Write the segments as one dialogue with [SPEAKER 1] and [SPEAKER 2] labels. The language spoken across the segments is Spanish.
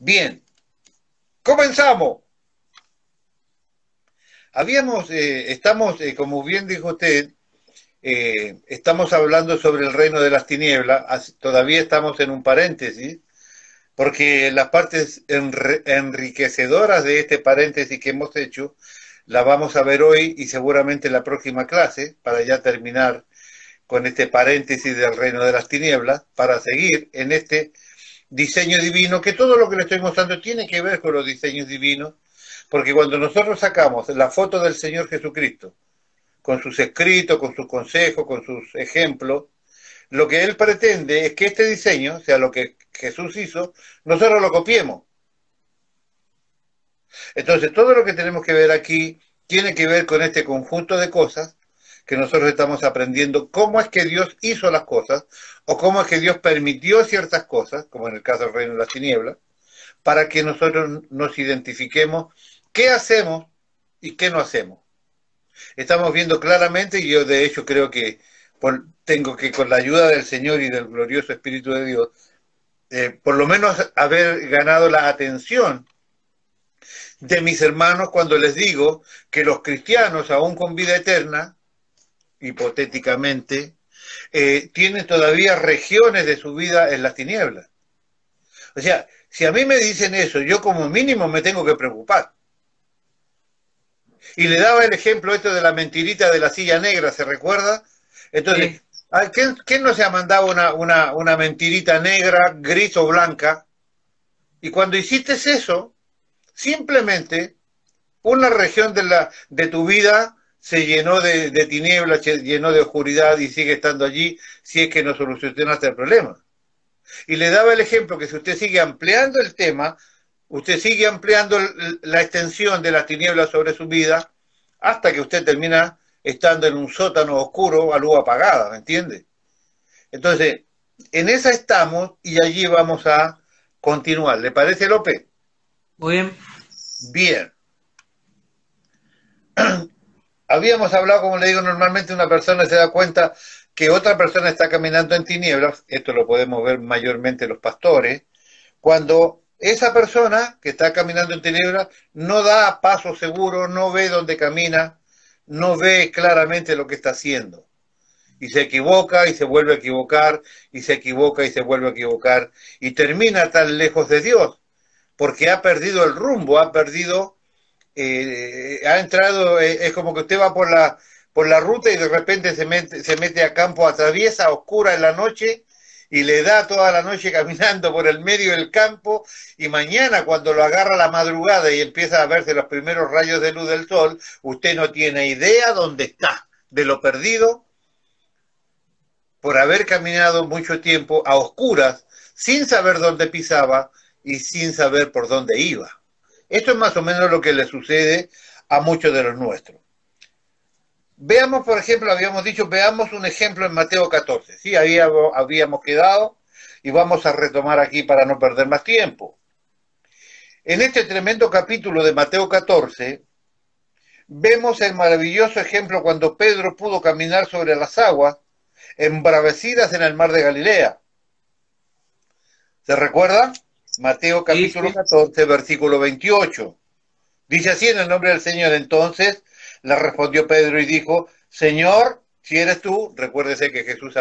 [SPEAKER 1] Bien, comenzamos. Estamos, como bien dijo usted, estamos hablando sobre el reino de las tinieblas. Todavía estamos en un paréntesis, porque las partes enriquecedoras de este paréntesis que hemos hecho, la vamos a ver hoy y seguramente en la próxima clase, para ya terminar con este paréntesis del reino de las tinieblas, para seguir en este diseño divino, que todo lo que le estoy mostrando tiene que ver con los diseños divinos, porque cuando nosotros sacamos la foto del Señor Jesucristo, con sus escritos, con sus consejos, con sus ejemplos, lo que Él pretende es que este diseño, o sea, lo que Jesús hizo, nosotros lo copiemos. Entonces, todo lo que tenemos que ver aquí tiene que ver con este conjunto de cosas que nosotros estamos aprendiendo, cómo es que Dios hizo las cosas, o cómo es que Dios permitió ciertas cosas, como en el caso del reino de las tinieblas, para que nosotros nos identifiquemos qué hacemos y qué no hacemos. Estamos viendo claramente, y yo de hecho creo que tengo que, con la ayuda del Señor y del glorioso Espíritu de Dios, por lo menos haber ganado la atención de mis hermanos cuando les digo que los cristianos, aún con vida eterna, hipotéticamente, tienen todavía regiones de su vida en las tinieblas. O sea, si a mí me dicen eso, yo como mínimo me tengo que preocupar. Y le daba el ejemplo esto de la mentirita de la silla negra, ¿se recuerda? Entonces,
[SPEAKER 2] Sí,
[SPEAKER 1] ¿quién no se ha mandado una mentirita negra, gris o blanca? Y cuando hiciste eso, simplemente una región de tu vida se llenó de tinieblas, se llenó de oscuridad y sigue estando allí si es que no solucionaste el problema. Y le daba el ejemplo que si usted sigue ampliando el tema, usted sigue ampliando la extensión de las tinieblas sobre su vida hasta que usted termina estando en un sótano oscuro a luz apagada, ¿me entiende? Entonces, en esa estamos y allí vamos a continuar. ¿Le parece, López?
[SPEAKER 2] muy bien.
[SPEAKER 1] Bien. Habíamos hablado, como le digo, normalmente una persona se da cuenta que otra persona está caminando en tinieblas, esto lo podemos ver mayormente los pastores, cuando esa persona que está caminando en tinieblas no da paso seguro, no ve dónde camina, no ve claramente lo que está haciendo. Y se equivoca y se vuelve a equivocar, y se equivoca y se vuelve a equivocar, y termina tan lejos de Dios, porque ha perdido el rumbo, ha entrado, es como que usted va por la ruta y de repente se mete a campo, atraviesa a oscura en la noche y le da toda la noche caminando por el medio del campo y mañana cuando lo agarra la madrugada y empieza a verse los primeros rayos de luz del sol, usted no tiene idea dónde está, de lo perdido por haber caminado mucho tiempo a oscuras, sin saber dónde pisaba y sin saber por dónde iba. Esto es más o menos lo que le sucede a muchos de los nuestros. Veamos, por ejemplo, habíamos dicho, veamos un ejemplo en Mateo 14. Sí, habíamos quedado y vamos a retomar aquí para no perder más tiempo. En este tremendo capítulo de Mateo 14, vemos el maravilloso ejemplo cuando Pedro pudo caminar sobre las aguas embravecidas en el mar de Galilea. ¿Se recuerda? Mateo
[SPEAKER 2] Sí,
[SPEAKER 1] capítulo
[SPEAKER 2] sí.
[SPEAKER 1] 14, versículo 28. Dice así en el nombre del Señor. Entonces le respondió Pedro y dijo, Señor, si eres tú, recuérdese que Jesús se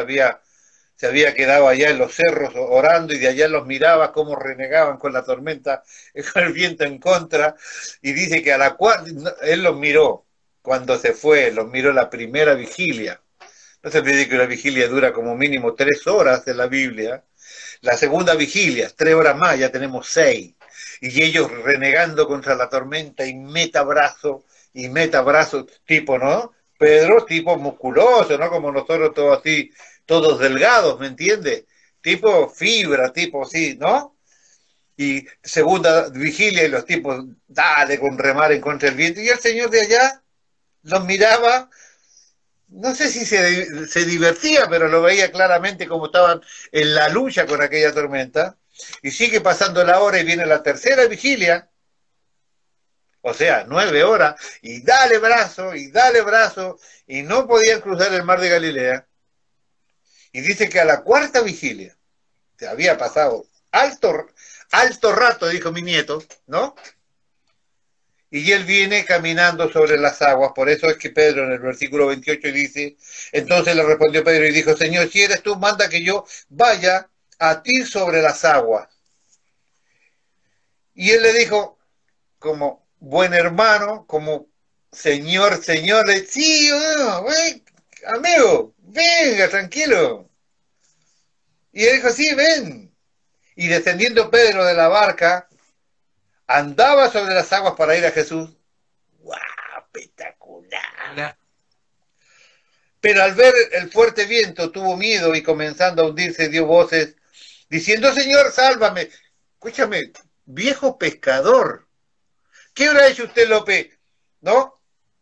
[SPEAKER 1] había quedado allá en los cerros orando y de allá los miraba cómo renegaban con la tormenta, con el viento en contra, y dice que a la cual él los miró cuando se fue, los miró la primera vigilia. No se olvide que una vigilia dura como mínimo 3 horas en la Biblia. La segunda vigilia, 3 horas más, ya tenemos 6. Y ellos renegando contra la tormenta y meta brazo, tipo, ¿no? Pedro, tipo musculoso, ¿no? Como nosotros todos así, todos delgados, ¿me entiendes? Tipo fibra, tipo así, ¿no? Y segunda vigilia y los tipos, dale con remar en contra del viento. Y el señor de allá los miraba, no sé si se divertía, pero lo veía claramente como estaban en la lucha con aquella tormenta. Y sigue pasando la hora y viene la tercera vigilia, o sea, 9 horas, y dale brazo, y no podían cruzar el mar de Galilea. Y dice que a la cuarta vigilia, se había pasado alto rato, dijo mi nieto, ¿no? Y él viene caminando sobre las aguas. Por eso es que Pedro en el versículo 28 dice, entonces le respondió Pedro y dijo, Señor, si eres tú, manda que yo vaya a ti sobre las aguas. Y él le dijo, como buen hermano, como señor, sí, amigo, venga, tranquilo. Y él dijo, sí, ven. Y descendiendo Pedro de la barca, andaba sobre las aguas para ir a Jesús. ¡Guau! Espectacular. Pero al ver el fuerte viento tuvo miedo y comenzando a hundirse dio voces diciendo, Señor, sálvame. Escúchame, viejo pescador. ¿Qué habrá hecho usted, López? ¿No?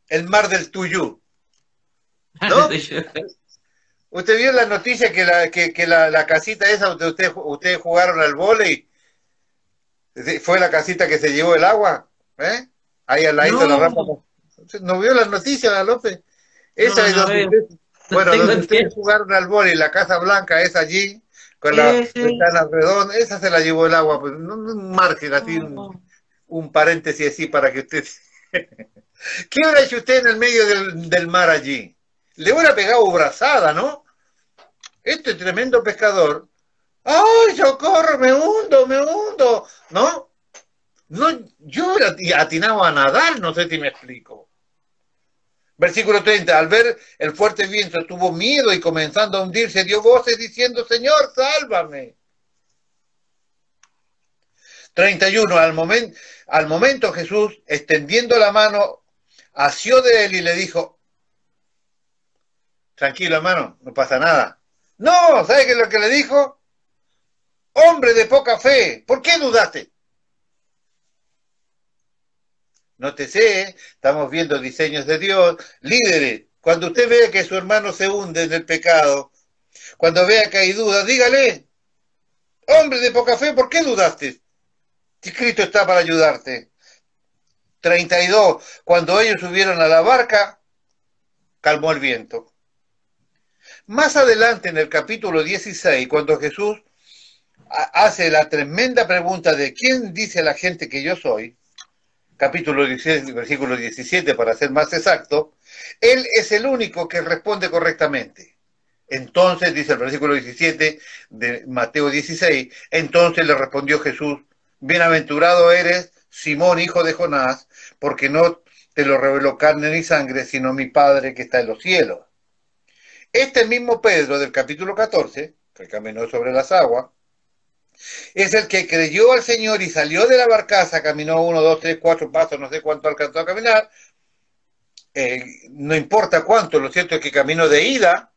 [SPEAKER 1] El mar del Tuyú. ¿No? ¿Usted vio la noticia que la casita esa donde ustedes jugaron al vóley? ¿Fue la casita que se llevó el agua? ¿Eh? Ahí al ladito de la rampa. ¿No vio las noticias, López? Esa es donde donde ustedes jugaron al vóley, la Casa Blanca es allí, con las ventanas redondas, esa se la llevó el agua, pues un margen así, un paréntesis así para que usted... ¿Qué hubiera hecho usted en el medio del mar allí? Le hubiera pegado brazada, ¿no? Este tremendo pescador, ¡ay, socorro, me hundo! ¿No? No, yo atinaba a nadar, no sé si me explico. Versículo 30, al ver el fuerte viento tuvo miedo y comenzando a hundirse dio voces diciendo, Señor, sálvame. 31, al momento Jesús, extendiendo la mano, asió de él y le dijo, tranquilo hermano, no pasa nada. No, ¿sabe qué es lo que le dijo? Hombre de poca fe, ¿por qué dudaste? Nótese, estamos viendo diseños de Dios. Líderes, cuando usted vea que su hermano se hunde en el pecado, cuando vea que hay dudas, dígale, hombre de poca fe, ¿por qué dudaste? Si Cristo está para ayudarte. 32, cuando ellos subieron a la barca, calmó el viento. Más adelante en el capítulo 16, cuando Jesús hace la tremenda pregunta de ¿quién dice la gente que yo soy? Capítulo 16, versículo 17, para ser más exacto, él es el único que responde correctamente. Entonces, dice el versículo 17 de Mateo 16, entonces le respondió Jesús, bienaventurado eres, Simón, hijo de Jonás, porque no te lo reveló carne ni sangre, sino mi Padre que está en los cielos. Este mismo Pedro del capítulo 14, que caminó sobre las aguas, es el que creyó al Señor y salió de la barcaza, caminó 1, 2, 3, 4 pasos, no sé cuánto alcanzó a caminar, no importa cuánto, lo cierto es que caminó de ida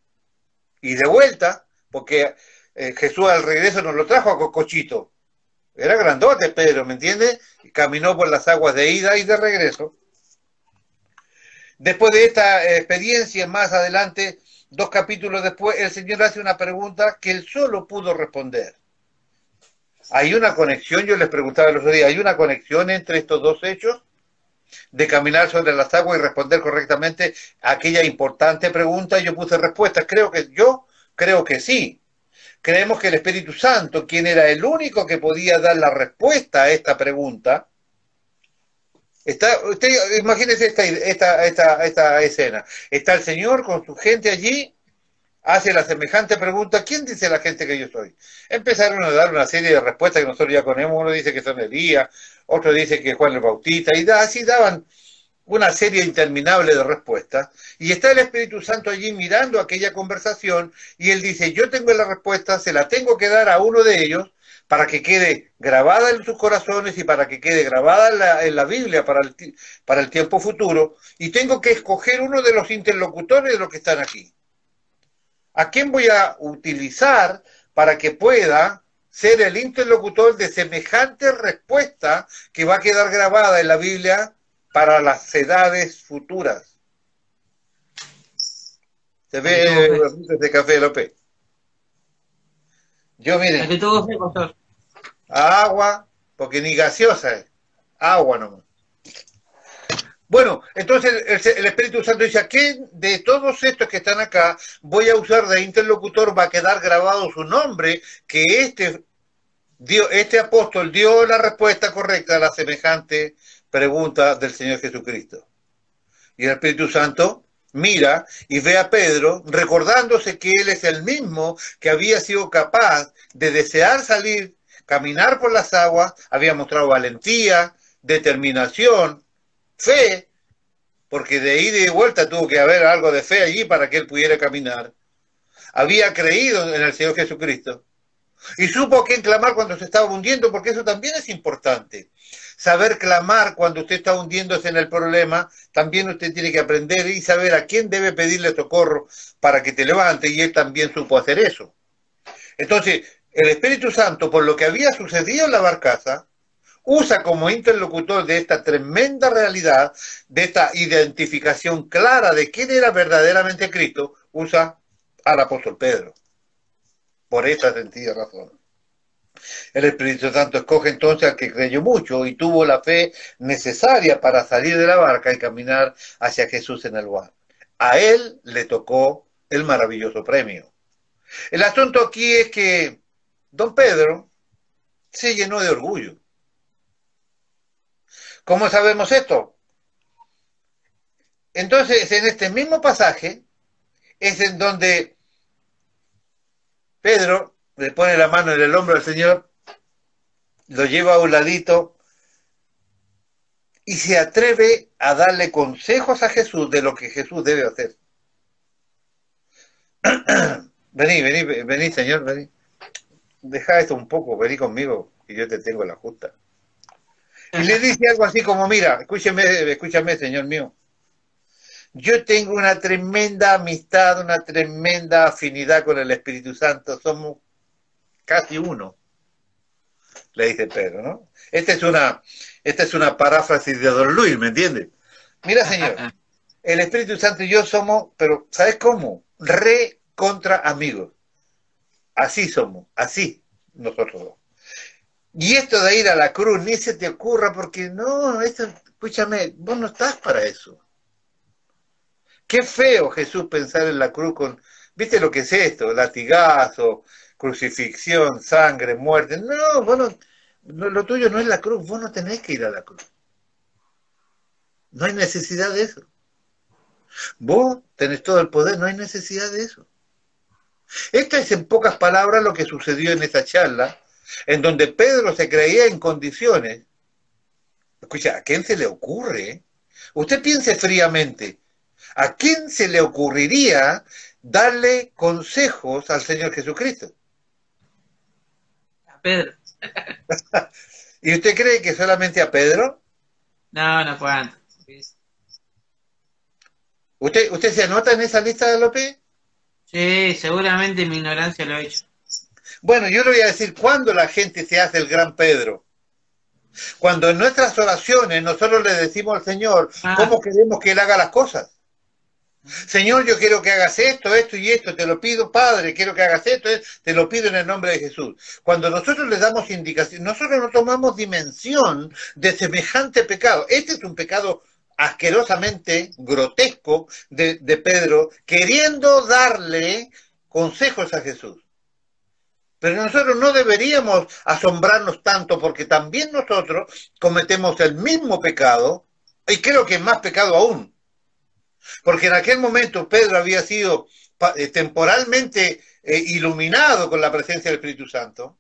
[SPEAKER 1] y de vuelta, porque Jesús al regreso nos lo trajo a Cocochito. Era grandote Pedro, ¿me entiendes? Y caminó por las aguas de ida y de regreso. Después de esta experiencia, más adelante, 2 capítulos después, el Señor hace una pregunta que él solo pudo responder. ¿Hay una conexión? Yo les preguntaba el otro día, ¿hay una conexión entre estos dos hechos? De caminar sobre las aguas y responder correctamente a aquella importante pregunta. Yo puse respuestas, yo creo que sí. Creemos que el Espíritu Santo, quien era el único que podía dar la respuesta a esta pregunta, usted imagínese esta escena. Está el Señor con su gente allí, hace la semejante pregunta, ¿quién dice la gente que yo soy? Empezaron a dar una serie de respuestas que nosotros ya conocemos, uno dice que son Elías, otro dice que Juan el Bautista, y así daban una serie interminable de respuestas, y está el Espíritu Santo allí mirando aquella conversación, y él dice, yo tengo la respuesta, se la tengo que dar a uno de ellos, para que quede grabada en sus corazones y para que quede grabada en la Biblia para el tiempo futuro, y tengo que escoger uno de los interlocutores de los que están aquí. ¿A quién voy a utilizar para que pueda ser el interlocutor de semejante respuesta que va a quedar grabada en la Biblia para las edades futuras? ¿Se ve de café, López? Yo, miren, agua, porque ni gaseosa es, agua nomás. Bueno, entonces el Espíritu Santo dice, ¿a quién de todos estos que están acá voy a usar de interlocutor? Va a quedar grabado su nombre, que este apóstol dio la respuesta correcta a la semejante pregunta del Señor Jesucristo. Y el Espíritu Santo mira y ve a Pedro recordándose que él es el mismo que había sido capaz de desear salir, caminar por las aguas, había mostrado valentía, determinación, fe, porque de ida y de vuelta tuvo que haber algo de fe allí para que él pudiera caminar. Había creído en el Señor Jesucristo y supo a quién clamar cuando se estaba hundiendo, porque eso también es importante. Saber clamar cuando usted está hundiéndose en el problema, también usted tiene que aprender y saber a quién debe pedirle socorro para que te levante, y él también supo hacer eso. Entonces, el Espíritu Santo, por lo que había sucedido en la barcaza, usa como interlocutor de esta tremenda realidad, de esta identificación clara de quién era verdaderamente Cristo, usa al apóstol Pedro. Por esa sencilla razón. El Espíritu Santo escoge entonces al que creyó mucho y tuvo la fe necesaria para salir de la barca y caminar hacia Jesús en el mar. A él le tocó el maravilloso premio. El asunto aquí es que don Pedro se llenó de orgullo. ¿Cómo sabemos esto? Entonces, en este mismo pasaje es en donde Pedro le pone la mano en el hombro al Señor, lo lleva a un ladito y se atreve a darle consejos a Jesús de lo que Jesús debe hacer. Vení, Señor, vení. Deja esto un poco, vení conmigo, que yo te tengo la justa. Y le dice algo así como, mira, escúchame, Señor mío. Yo tengo una tremenda amistad, una tremenda afinidad con el Espíritu Santo. Somos casi uno, le dice Pedro, ¿no? Esta es una paráfrasis de Don Luis, ¿me entiendes? Mira, Señor, el Espíritu Santo y yo somos, pero ¿sabes cómo? Re contra amigos. Así somos, así nosotros dos. Y esto de ir a la cruz, ni se te ocurra, porque no, escúchame, vos no estás para eso. Qué feo, Jesús, pensar en la cruz con, ¿viste lo que es esto? Latigazo, crucifixión, sangre, muerte. No, vos no, lo tuyo no es la cruz, vos no tenés que ir a la cruz. No hay necesidad de eso. Vos tenés todo el poder, no hay necesidad de eso. Esto es en pocas palabras lo que sucedió en esa charla, en donde Pedro se creía en condiciones. Escucha, ¿a quién se le ocurre? Usted piense fríamente. ¿A quién se le ocurriría darle consejos al Señor Jesucristo?
[SPEAKER 2] A Pedro.
[SPEAKER 1] ¿Y usted cree que solamente a Pedro?
[SPEAKER 2] No cuánto.
[SPEAKER 1] ¿Usted se anota en esa lista de López?
[SPEAKER 2] Sí, seguramente mi ignorancia lo ha hecho.
[SPEAKER 1] Bueno, yo le voy a decir cuándo la gente se hace el gran Pedro. Cuando en nuestras oraciones nosotros le decimos al Señor cómo queremos que Él haga las cosas. Señor, yo quiero que hagas esto, esto y esto, te lo pido, Padre, quiero que hagas esto, te lo pido en el nombre de Jesús. Cuando nosotros les damos indicación, nosotros no tomamos dimensión de semejante pecado. Este es un pecado asquerosamente grotesco de Pedro, queriendo darle consejos a Jesús. Pero nosotros no deberíamos asombrarnos tanto, porque también nosotros cometemos el mismo pecado, y creo que es más pecado aún. Porque en aquel momento Pedro había sido temporalmente iluminado con la presencia del Espíritu Santo.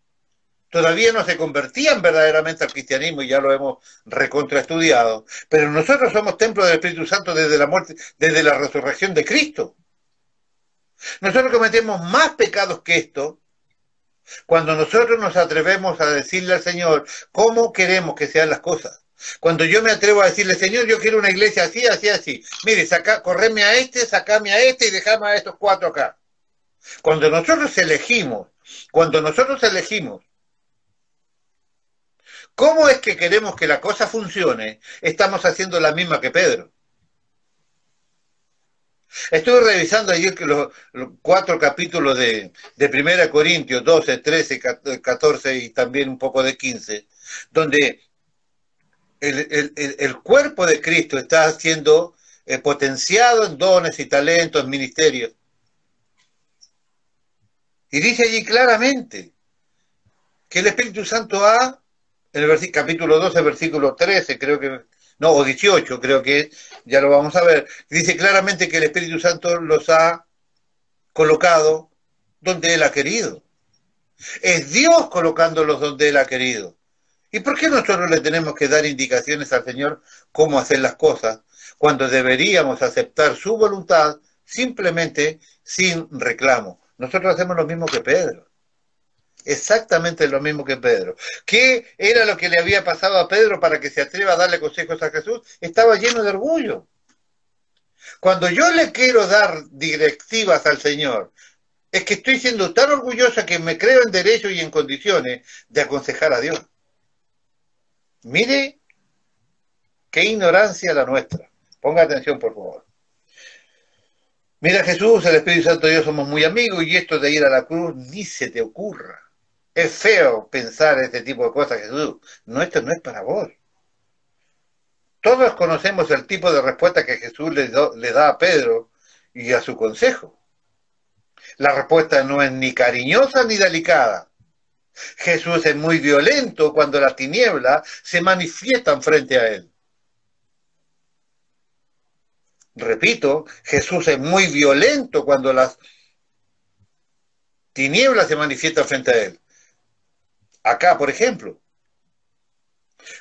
[SPEAKER 1] Todavía no se convertían verdaderamente al cristianismo, y ya lo hemos recontraestudiado. Pero nosotros somos templo del Espíritu Santo desde la muerte, desde la resurrección de Cristo. Nosotros cometemos más pecados que esto cuando nosotros nos atrevemos a decirle al Señor cómo queremos que sean las cosas. Cuando yo me atrevo a decirle, Señor, yo quiero una iglesia así, así, así. Mire, correme a este, sacame a este y dejame a estos 4 acá. Cuando nosotros elegimos, ¿cómo es que queremos que la cosa funcione? Estamos haciendo la misma que Pedro. Estuve revisando ayer que los 4 capítulos de 1 Corintios, 12, 13, 14 y también un poco de 15, donde el cuerpo de Cristo está siendo potenciado en dones y talentos, ministerios. Y dice allí claramente que el Espíritu Santo ha, en el capítulo 12, versículo 13, creo que, no, o 18, creo que ya lo vamos a ver, dice claramente que el Espíritu Santo los ha colocado donde Él ha querido. Es Dios colocándolos donde Él ha querido. ¿Y por qué nosotros le tenemos que dar indicaciones al Señor cómo hacer las cosas, cuando deberíamos aceptar su voluntad simplemente sin reclamo? Nosotros hacemos lo mismo que Pedro. Exactamente lo mismo que Pedro. ¿Qué era lo que le había pasado a Pedro para que se atreva a darle consejos a Jesús? Estaba lleno de orgullo. Cuando yo le quiero dar directivas al Señor, es que estoy siendo tan orgullosa que me creo en derecho y en condiciones de aconsejar a Dios. Mire qué ignorancia la nuestra. Ponga atención, por favor. Mira, Jesús, el Espíritu Santo y yo somos muy amigos, y esto de ir a la cruz ni se te ocurra. Es feo pensar este tipo de cosas, Jesús. No, esto no es para vos. Todos conocemos el tipo de respuesta que Jesús le da a Pedro y a su consejo. La respuesta no es ni cariñosa ni delicada. Jesús es muy violento cuando las tinieblas se manifiestan frente a él. Repito, Jesús es muy violento cuando las tinieblas se manifiestan frente a él. Acá, por ejemplo,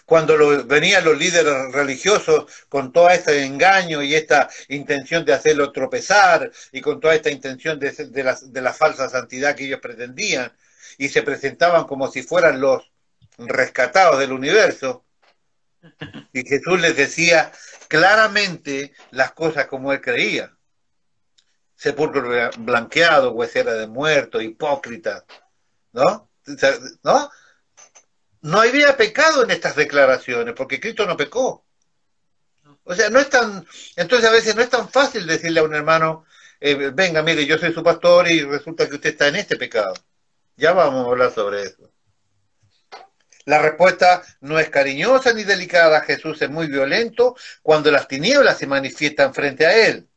[SPEAKER 1] cuando venían los líderes religiosos con todo este engaño y esta intención de hacerlo tropezar y con toda esta intención de la falsa santidad que ellos pretendían, y se presentaban como si fueran los rescatados del universo, y Jesús les decía claramente las cosas como él creía. Sepulcro blanqueado, huesera de muerto, hipócrita, ¿no? ¿No? No había pecado en estas declaraciones, porque Cristo no pecó. O sea, no es tan, entonces a veces no es tan fácil decirle a un hermano, venga, mire, yo soy su pastor y resulta que usted está en este pecado. Ya vamos a hablar sobre eso. La respuesta no es cariñosa ni delicada. Jesús es muy violento cuando las tinieblas se manifiestan frente a él.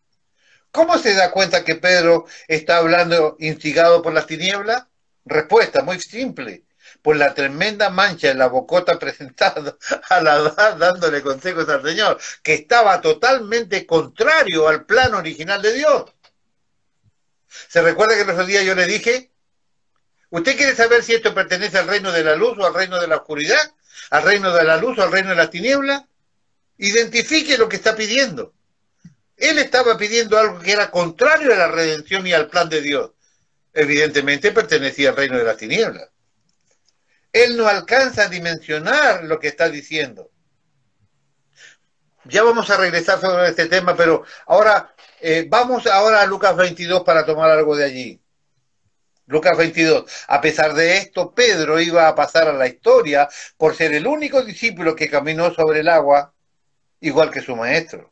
[SPEAKER 1] ¿Cómo se da cuenta que Pedro está hablando instigado por las tinieblas? Respuesta muy simple. Por la tremenda mancha en la bocota presentada a la edad dándole consejos al Señor, que estaba totalmente contrario al plan original de Dios. ¿Se recuerda que el otro día yo le dije? ¿Usted quiere saber si esto pertenece al reino de la luz o al reino de la oscuridad? ¿Al reino de la luz o al reino de las tinieblas? Identifique lo que está pidiendo. Él estaba pidiendo algo que era contrario a la redención y al plan de Dios. Evidentemente pertenecía al reino de las tinieblas. Él no alcanza a dimensionar lo que está diciendo. Ya vamos a regresar sobre este tema, pero ahora vamos ahora a Lucas 22 para tomar algo de allí. Lucas 22. A pesar de esto, Pedro iba a pasar a la historia por ser el único discípulo que caminó sobre el agua, igual que su maestro.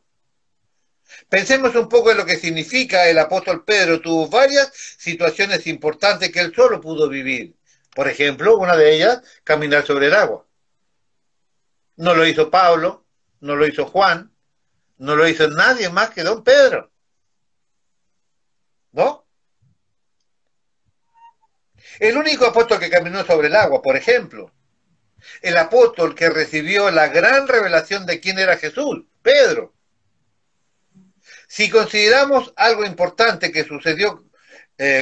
[SPEAKER 1] Pensemos un poco en lo que significa el apóstol Pedro. Tuvo varias situaciones importantes que él solo pudo vivir. Por ejemplo, una de ellas, caminar sobre el agua. No lo hizo Pablo, no lo hizo Juan, no lo hizo nadie más que don Pedro. ¿No? El único apóstol que caminó sobre el agua, por ejemplo. El apóstol que recibió la gran revelación de quién era Jesús, Pedro. Si consideramos algo importante que sucedió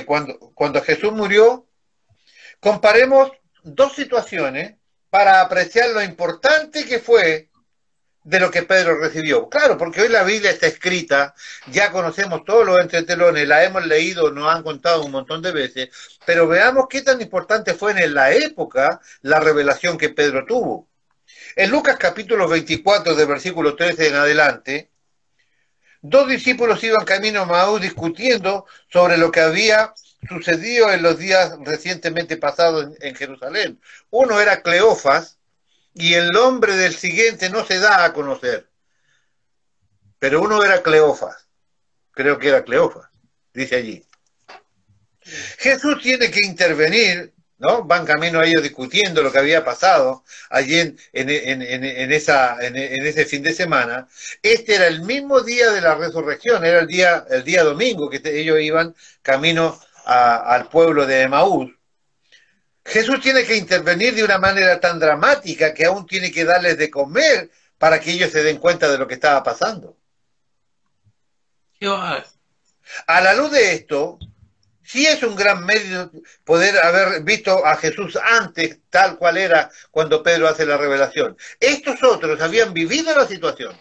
[SPEAKER 1] cuando Jesús murió, comparemos dos situaciones para apreciar lo importante que fue de lo que Pedro recibió. Claro, porque hoy la Biblia está escrita, ya conocemos todos los entretelones, la hemos leído, nos han contado un montón de veces, pero veamos qué tan importante fue en la época la revelación que Pedro tuvo. En Lucas capítulo 24, de versículo 13 en adelante, dos discípulos iban camino a Maús discutiendo sobre lo que había sucedido en los días recientemente pasados en Jerusalén. Uno era Cleofas y el nombre del siguiente no se da a conocer. Pero uno era Cleofas. Creo que era Cleofas, dice allí. Jesús tiene que intervenir, ¿no? Van camino a ellos discutiendo lo que había pasado allí en ese fin de semana. Este era el mismo día de la resurrección, era el día domingo que ellos iban camino al pueblo de Emaús. Jesús tiene que intervenir de una manera tan dramática que aún tiene que darles de comer para que ellos se den cuenta de lo que estaba pasando. A la luz de esto, sí es un gran mérito poder haber visto a Jesús antes, tal cual era cuando Pedro hace la revelación. Estos otros habían vivido la situación.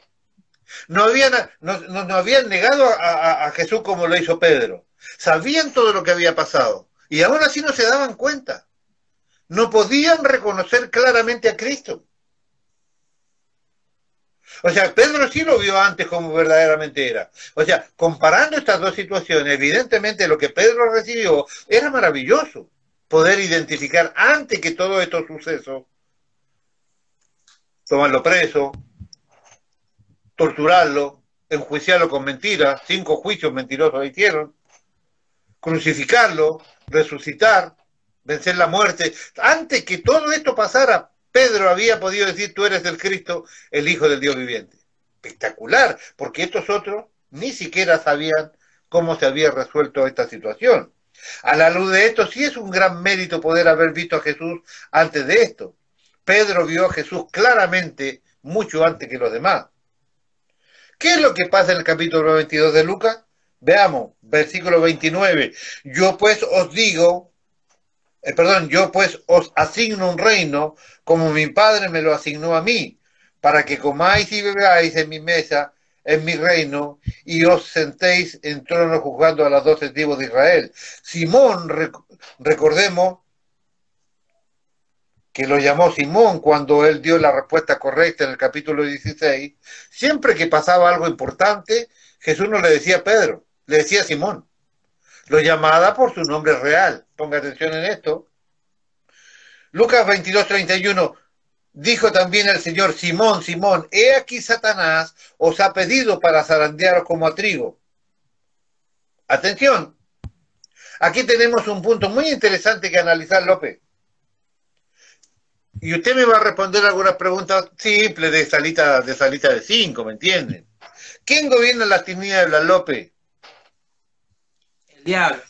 [SPEAKER 1] No habían negado a Jesús como lo hizo Pedro. Sabían todo lo que había pasado. Y aún así no se daban cuenta. No podían reconocer claramente a Cristo. O sea, Pedro sí lo vio antes como verdaderamente era. O sea, comparando estas dos situaciones, evidentemente lo que Pedro recibió era maravilloso. Poder identificar antes que todos estos sucesos, tomarlo preso, torturarlo, enjuiciarlo con mentiras, 5 juicios mentirosos hicieron, crucificarlo, resucitar, vencer la muerte. Antes que todo esto pasara, Pedro había podido decir: tú eres el Cristo, el Hijo del Dios viviente. Espectacular, porque estos otros ni siquiera sabían cómo se había resuelto esta situación. A la luz de esto, sí es un gran mérito poder haber visto a Jesús antes de esto. Pedro vio a Jesús claramente mucho antes que los demás. ¿Qué es lo que pasa en el capítulo 22 de Lucas? Veamos, versículo 29. Yo pues os asigno un reino, como mi Padre me lo asignó a mí, para que comáis y bebáis en mi mesa, en mi reino, y os sentéis en trono juzgando a las 12 tribus de Israel. Simón, recordemos que lo llamó Simón cuando él dio la respuesta correcta en el capítulo 16, siempre que pasaba algo importante, Jesús no le decía Pedro, le decía Simón. Lo llamaba por su nombre real. Ponga atención en esto. Lucas 22:31, dijo también el Señor: Simón, Simón, he aquí Satanás os ha pedido para zarandearos como a trigo. Atención, aquí tenemos un punto muy interesante que analizar, López. Y usted me va a responder algunas preguntas simples de salita de 5, ¿me entienden? ¿Quién gobierna las tinieblas, López?
[SPEAKER 2] El diablo.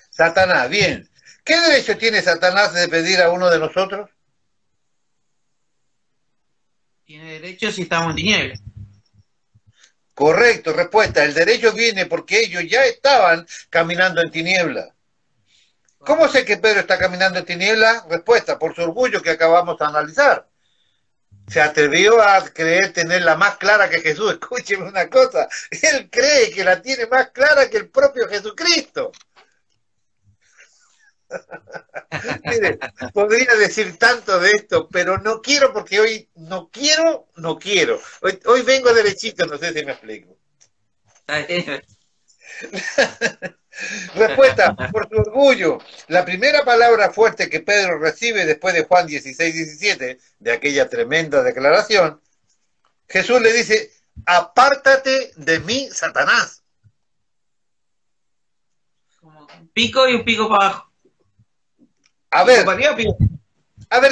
[SPEAKER 1] Satanás, bien. ¿Qué derecho tiene Satanás de pedir a uno de nosotros?
[SPEAKER 2] Tiene derecho si estamos en tinieblas.
[SPEAKER 1] Correcto, respuesta. El derecho viene porque ellos ya estaban caminando en tinieblas. ¿Cómo sé que Pedro está caminando en tinieblas? Respuesta, por su orgullo que acabamos de analizar. Se atrevió a creer tenerla más clara que Jesús. Escúcheme una cosa, él cree que la tiene más clara que el propio Jesucristo. Mire, podría decir tanto de esto, pero no quiero porque hoy no quiero. Hoy vengo derechito, no sé si me explico. Respuesta, por su orgullo. La primera palabra fuerte que Pedro recibe después de Juan 16:17, de aquella tremenda declaración, Jesús le dice: apártate de mí, Satanás.
[SPEAKER 2] Como un pico y un pico para abajo.
[SPEAKER 1] A ver,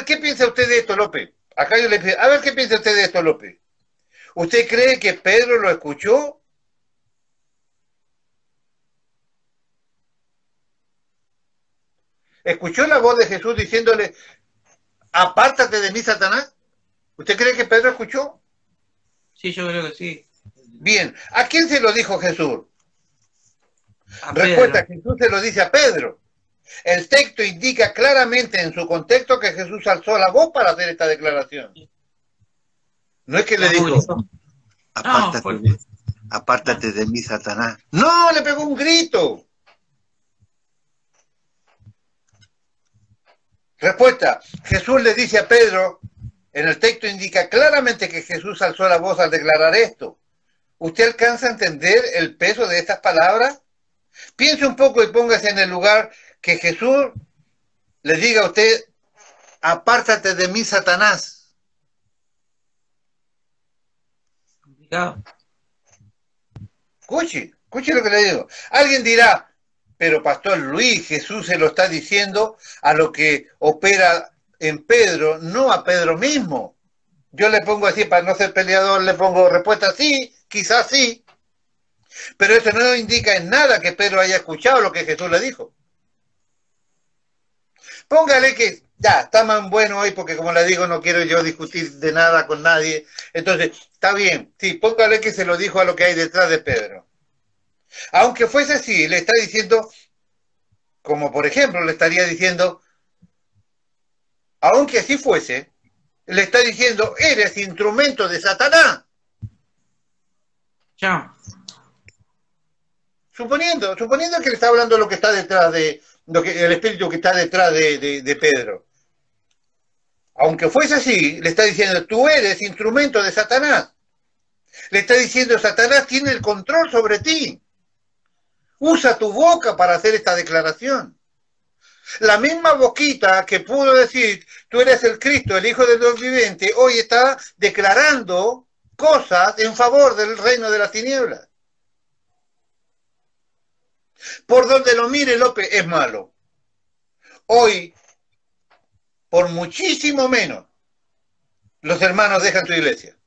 [SPEAKER 1] ¿qué piensa usted de esto, López? Acá yo le pido, a ver, ¿qué piensa usted de esto, López? ¿Usted cree que Pedro lo escuchó? ¿Escuchó la voz de Jesús diciéndole: apártate de mí, Satanás? ¿Usted cree que Pedro escuchó?
[SPEAKER 2] Sí, yo creo que sí.
[SPEAKER 1] Bien, ¿a quién se lo dijo Jesús? Respuesta, Jesús se lo dice a Pedro. El texto indica claramente en su contexto que Jesús alzó la voz para hacer esta declaración. No es que le dijo: apártate de mí, Satanás. No, le pegó un grito. Respuesta, Jesús le dice a Pedro, en el texto indica claramente que Jesús alzó la voz al declarar esto. ¿Usted alcanza a entender el peso de estas palabras? Piense un poco y póngase en el lugar que Jesús le diga a usted: apártate de mí, Satanás.
[SPEAKER 2] Complicado.
[SPEAKER 1] Escuche lo que le digo. Alguien dirá: pero Pastor Luis, Jesús se lo está diciendo a lo que opera en Pedro, no a Pedro mismo. Yo le pongo así, para no ser peleador, le pongo respuesta sí, quizás sí. Pero eso no indica en nada que Pedro haya escuchado lo que Jesús le dijo. Póngale que ya, está más bueno hoy porque como le digo, no quiero yo discutir de nada con nadie. Entonces, está bien, sí, póngale que se lo dijo a lo que hay detrás de Pedro. Aunque fuese así, le está diciendo, como por ejemplo le estaría diciendo, aunque así fuese, le está diciendo, eres instrumento de Satanás.
[SPEAKER 2] Ya.
[SPEAKER 1] Suponiendo que le está hablando de lo que está detrás de, lo que, el espíritu que está detrás de Pedro. Aunque fuese así, le está diciendo, tú eres instrumento de Satanás. Le está diciendo, Satanás tiene el control sobre ti. Usa tu boca para hacer esta declaración. La misma boquita que pudo decir, tú eres el Cristo, el Hijo del Dios viviente, hoy está declarando cosas en favor del reino de las tinieblas. Por donde lo mire López es malo. Hoy, por muchísimo menos, los hermanos dejan su iglesia.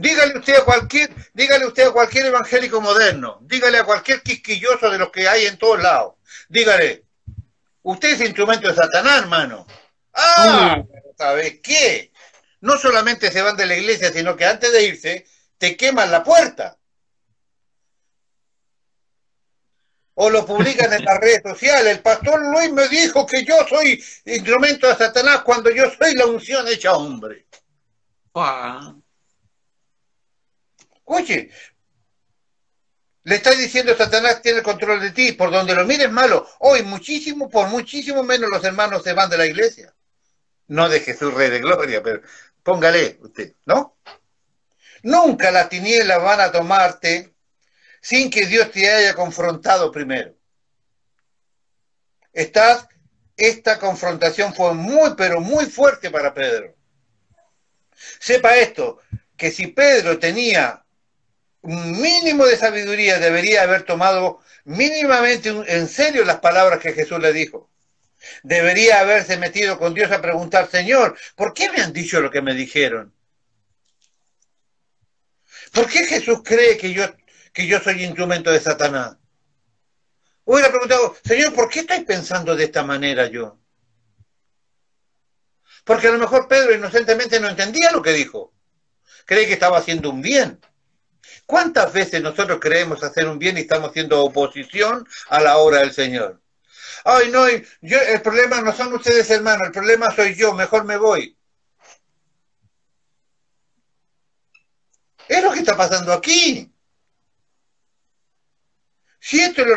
[SPEAKER 1] Dígale usted a cualquier evangélico moderno, dígale a cualquier quisquilloso de los que hay en todos lados, dígale, usted es instrumento de Satanás, hermano. Ah, ¿sabes qué? No solamente se van de la iglesia, sino que antes de irse, te queman la puerta. O lo publican en las redes sociales. El pastor Luis me dijo que yo soy instrumento de Satanás cuando yo soy la unción hecha hombre.
[SPEAKER 2] Wow.
[SPEAKER 1] Oye, le está diciendo Satanás tiene el control de ti, por donde lo mires malo. Hoy por muchísimo menos los hermanos se van de la iglesia. No de Jesús Rey de Gloria, pero póngale usted, ¿no? Nunca las tinieblas van a tomarte sin que Dios te haya confrontado primero. Esta confrontación fue muy, pero muy fuerte para Pedro. Sepa esto, que si Pedro tenía un mínimo de sabiduría, debería haber tomado mínimamente en serio las palabras que Jesús le dijo. Debería haberse metido con Dios a preguntar, Señor, ¿por qué me han dicho lo que me dijeron? ¿Por qué Jesús cree que yo soy instrumento de Satanás? Hubiera preguntado, Señor, ¿por qué estáis pensando de esta manera yo? Porque a lo mejor Pedro inocentemente no entendía lo que dijo. Cree que estaba haciendo un bien. ¿Cuántas veces nosotros creemos hacer un bien y estamos haciendo oposición a la obra del Señor? Ay, no, el problema no son ustedes, hermanos, el problema soy yo, mejor me voy. Es lo que está pasando aquí. Si esto lo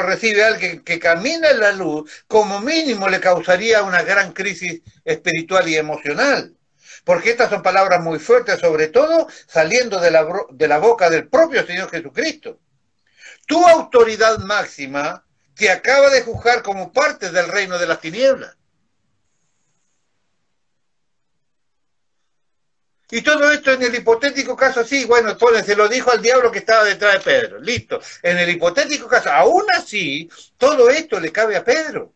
[SPEAKER 1] recibe alguien que camina en la luz, como mínimo le causaría una gran crisis espiritual y emocional. Porque estas son palabras muy fuertes, sobre todo saliendo de la boca del propio Señor Jesucristo. Tu autoridad máxima te acaba de juzgar como parte del reino de las tinieblas. Y todo esto en el hipotético caso, sí, bueno, se lo dijo al diablo que estaba detrás de Pedro. Listo. En el hipotético caso, aún así, todo esto le cabe a Pedro.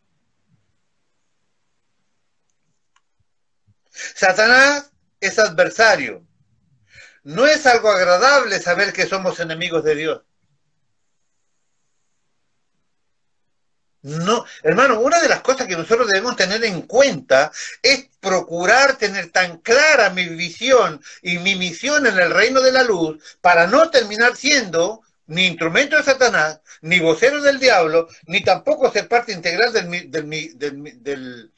[SPEAKER 1] Satanás es adversario. No es algo agradable saber que somos enemigos de Dios. No, hermano, una de las cosas que nosotros debemos tener en cuenta es procurar tener tan clara mi visión y mi misión en el reino de la luz para no terminar siendo ni instrumento de Satanás, ni vocero del diablo, ni tampoco ser parte integral del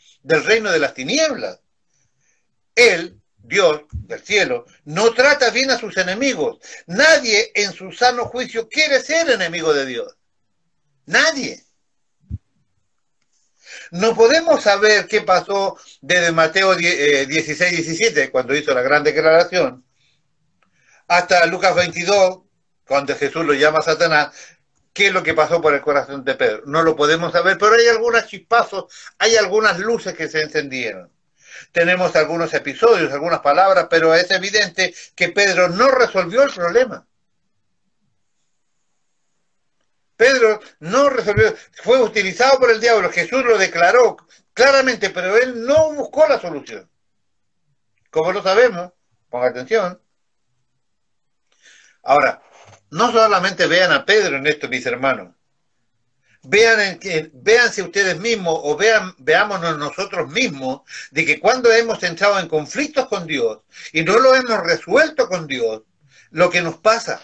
[SPEAKER 1] reino de las tinieblas. Él, Dios del cielo, no trata bien a sus enemigos. Nadie en su sano juicio quiere ser enemigo de Dios. Nadie. No podemos saber qué pasó desde Mateo 16-17, cuando hizo la gran declaración, hasta Lucas 22, cuando Jesús lo llama a Satanás, qué es lo que pasó por el corazón de Pedro. No lo podemos saber, pero hay algunos chispazos, hay algunas luces que se encendieron. Tenemos algunos episodios, algunas palabras, pero es evidente que Pedro no resolvió el problema. Pedro no resolvió, fue utilizado por el diablo, Jesús lo declaró claramente, pero él no buscó la solución. Como lo sabemos, ponga atención. Ahora, no solamente vean a Pedro en esto, mis hermanos, Véanse ustedes mismos o veámonos nosotros mismos de que cuando hemos entrado en conflictos con Dios y no lo hemos resuelto con Dios, lo que nos pasa.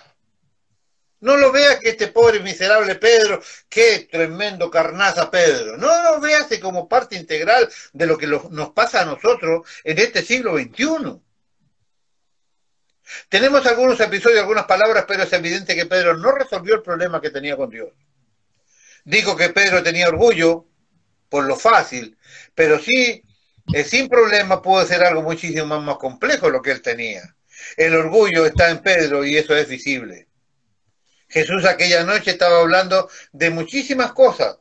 [SPEAKER 1] No lo veas que este pobre miserable Pedro, qué tremendo carnaza Pedro. No lo veas como parte integral de lo que nos pasa a nosotros en este siglo XXI. Tenemos algunos episodios, algunas palabras, pero es evidente que Pedro no resolvió el problema que tenía con Dios. Dijo que Pedro tenía orgullo por lo fácil, pero sí, sin problema pudo ser algo muchísimo más complejo lo que él tenía. El orgullo está en Pedro y eso es visible. Jesús aquella noche estaba hablando de muchísimas cosas.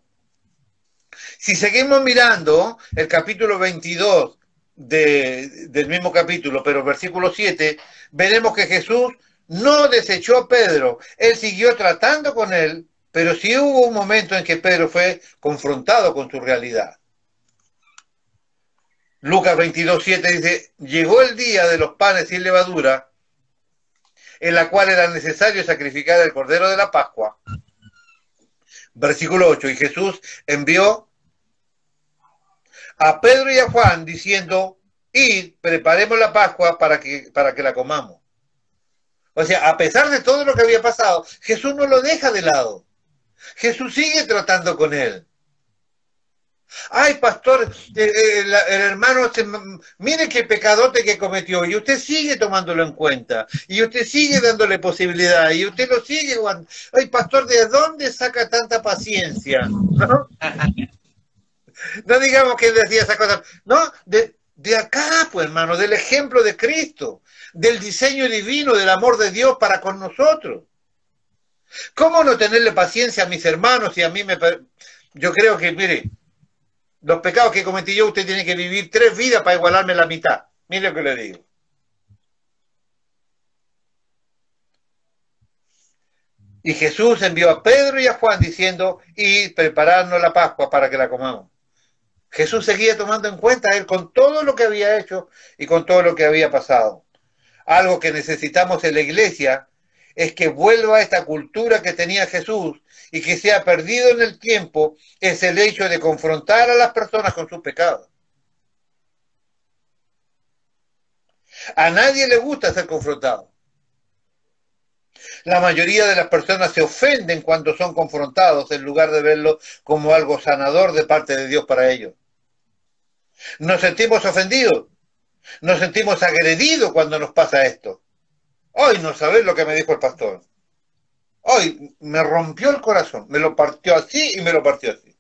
[SPEAKER 1] Si seguimos mirando el capítulo 22 del mismo capítulo, pero versículo 7, veremos que Jesús no desechó a Pedro. Él siguió tratando con él, pero sí hubo un momento en que Pedro fue confrontado con su realidad. Lucas 22:7 dice, llegó el día de los panes sin levadura, en la cual era necesario sacrificar el cordero de la Pascua. Versículo 8, y Jesús envió a Pedro y a Juan diciendo, id, preparemos la Pascua para que la comamos. O sea, a pesar de todo lo que había pasado, Jesús no lo deja de lado. Jesús sigue tratando con él. Ay, pastor, el hermano, mire qué pecadote que cometió, y usted sigue tomándolo en cuenta, y usted sigue dándole posibilidad, y usted lo sigue. Ay, pastor, ¿de dónde saca tanta paciencia? ¿No? No digamos que él decía esas cosas, no, de acá, pues hermano, del ejemplo de Cristo, del diseño divino, del amor de Dios para con nosotros. ¿Cómo no tenerle paciencia a mis hermanos y a mí yo creo que, mire, los pecados que cometí yo, usted tiene que vivir 3 vidas para igualarme la mitad. Mire lo que le digo. Y Jesús envió a Pedro y a Juan diciendo, y prepararnos la Pascua para que la comamos. Jesús seguía tomando en cuenta a él con todo lo que había hecho y con todo lo que había pasado. Algo que necesitamos en la iglesia es que vuelva a esta cultura que tenía Jesús y que se ha perdido en el tiempo, es el hecho de confrontar a las personas con sus pecados. A nadie le gusta ser confrontado. La mayoría de las personas se ofenden cuando son confrontados en lugar de verlo como algo sanador de parte de Dios para ellos. Nos sentimos ofendidos, nos sentimos agredidos cuando nos pasa esto. Hoy no sabés lo que me dijo el pastor. Hoy me rompió el corazón, me lo partió así y me lo partió así.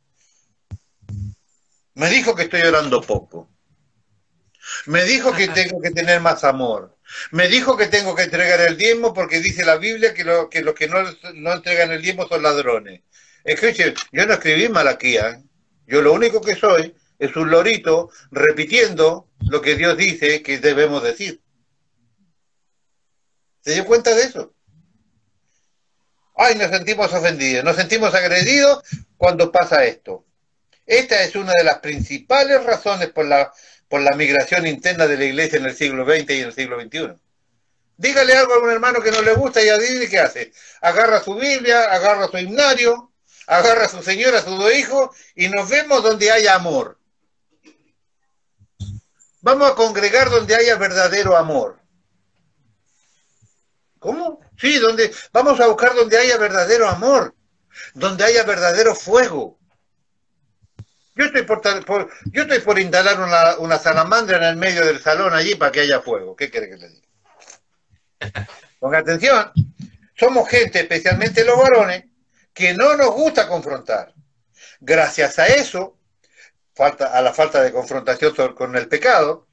[SPEAKER 1] Me dijo que estoy orando poco. Me dijo que tengo que tener más amor. Me dijo que tengo que entregar el diezmo porque dice la Biblia que los que no entregan el diezmo son ladrones. Escuchen, yo no escribí Malaquías. Yo lo único que soy es un lorito repitiendo lo que Dios dice que debemos decir. ¿Se dio cuenta de eso? Ay, nos sentimos ofendidos, nos sentimos agredidos cuando pasa esto. Esta es una de las principales razones por la migración interna de la iglesia en el siglo XX y en el siglo XXI. Dígale algo a un hermano que no le gusta y adivine qué hace. Agarra su Biblia, agarra su himnario, agarra a su señora, a sus 2 hijos y nos vemos donde haya amor. Vamos a congregar donde haya verdadero amor. ¿Cómo? Sí, vamos a buscar donde haya verdadero amor, donde haya verdadero fuego. Yo estoy por instalar una salamandra en el medio del salón allí para que haya fuego. ¿Qué quiere que le diga? Ponga atención. Somos gente, especialmente los varones, que no nos gusta confrontar. Gracias a eso, a la falta de confrontación con el pecado,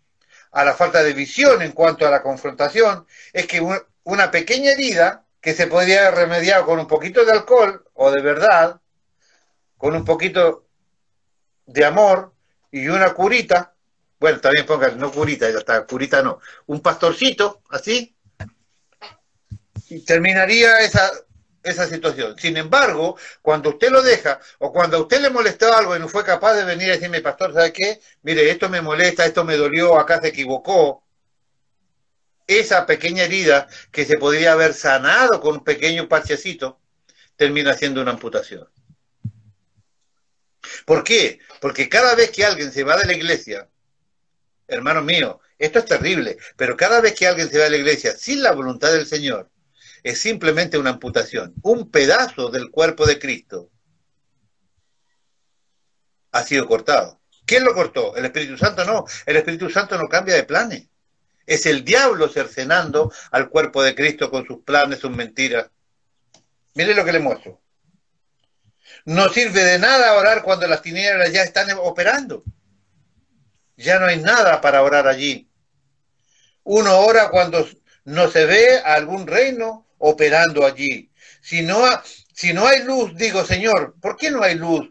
[SPEAKER 1] a la falta de visión en cuanto a la confrontación, es que una pequeña herida que se podría haber remediado con un poquito de alcohol o de verdad, con un poquito de amor y una curita, bueno, también pongan, no curita, ya está, curita no, un pastorcito, así, y terminaría esa situación. Sin embargo, cuando usted lo deja, o cuando a usted le molestó algo y no fue capaz de venir a decirme, pastor, ¿sabe qué? Mire, esto me molesta, esto me dolió, acá se equivocó. Esa pequeña herida que se podría haber sanado con un pequeño parchecito, termina siendo una amputación. ¿Por qué? Porque cada vez que alguien se va de la iglesia, hermano mío, esto es terrible, pero cada vez que alguien se va de la iglesia sin la voluntad del Señor, es simplemente una amputación. Un pedazo del cuerpo de Cristo ha sido cortado. ¿Quién lo cortó? El Espíritu Santo no. El Espíritu Santo no cambia de planes. Es el diablo cercenando al cuerpo de Cristo con sus planes, sus mentiras. Mire lo que le muestro. No sirve de nada orar cuando las tinieblas ya están operando. Ya no hay nada para orar allí. Uno ora cuando no se ve algún reino operando allí. Si no hay luz, digo, Señor, ¿por qué no hay luz?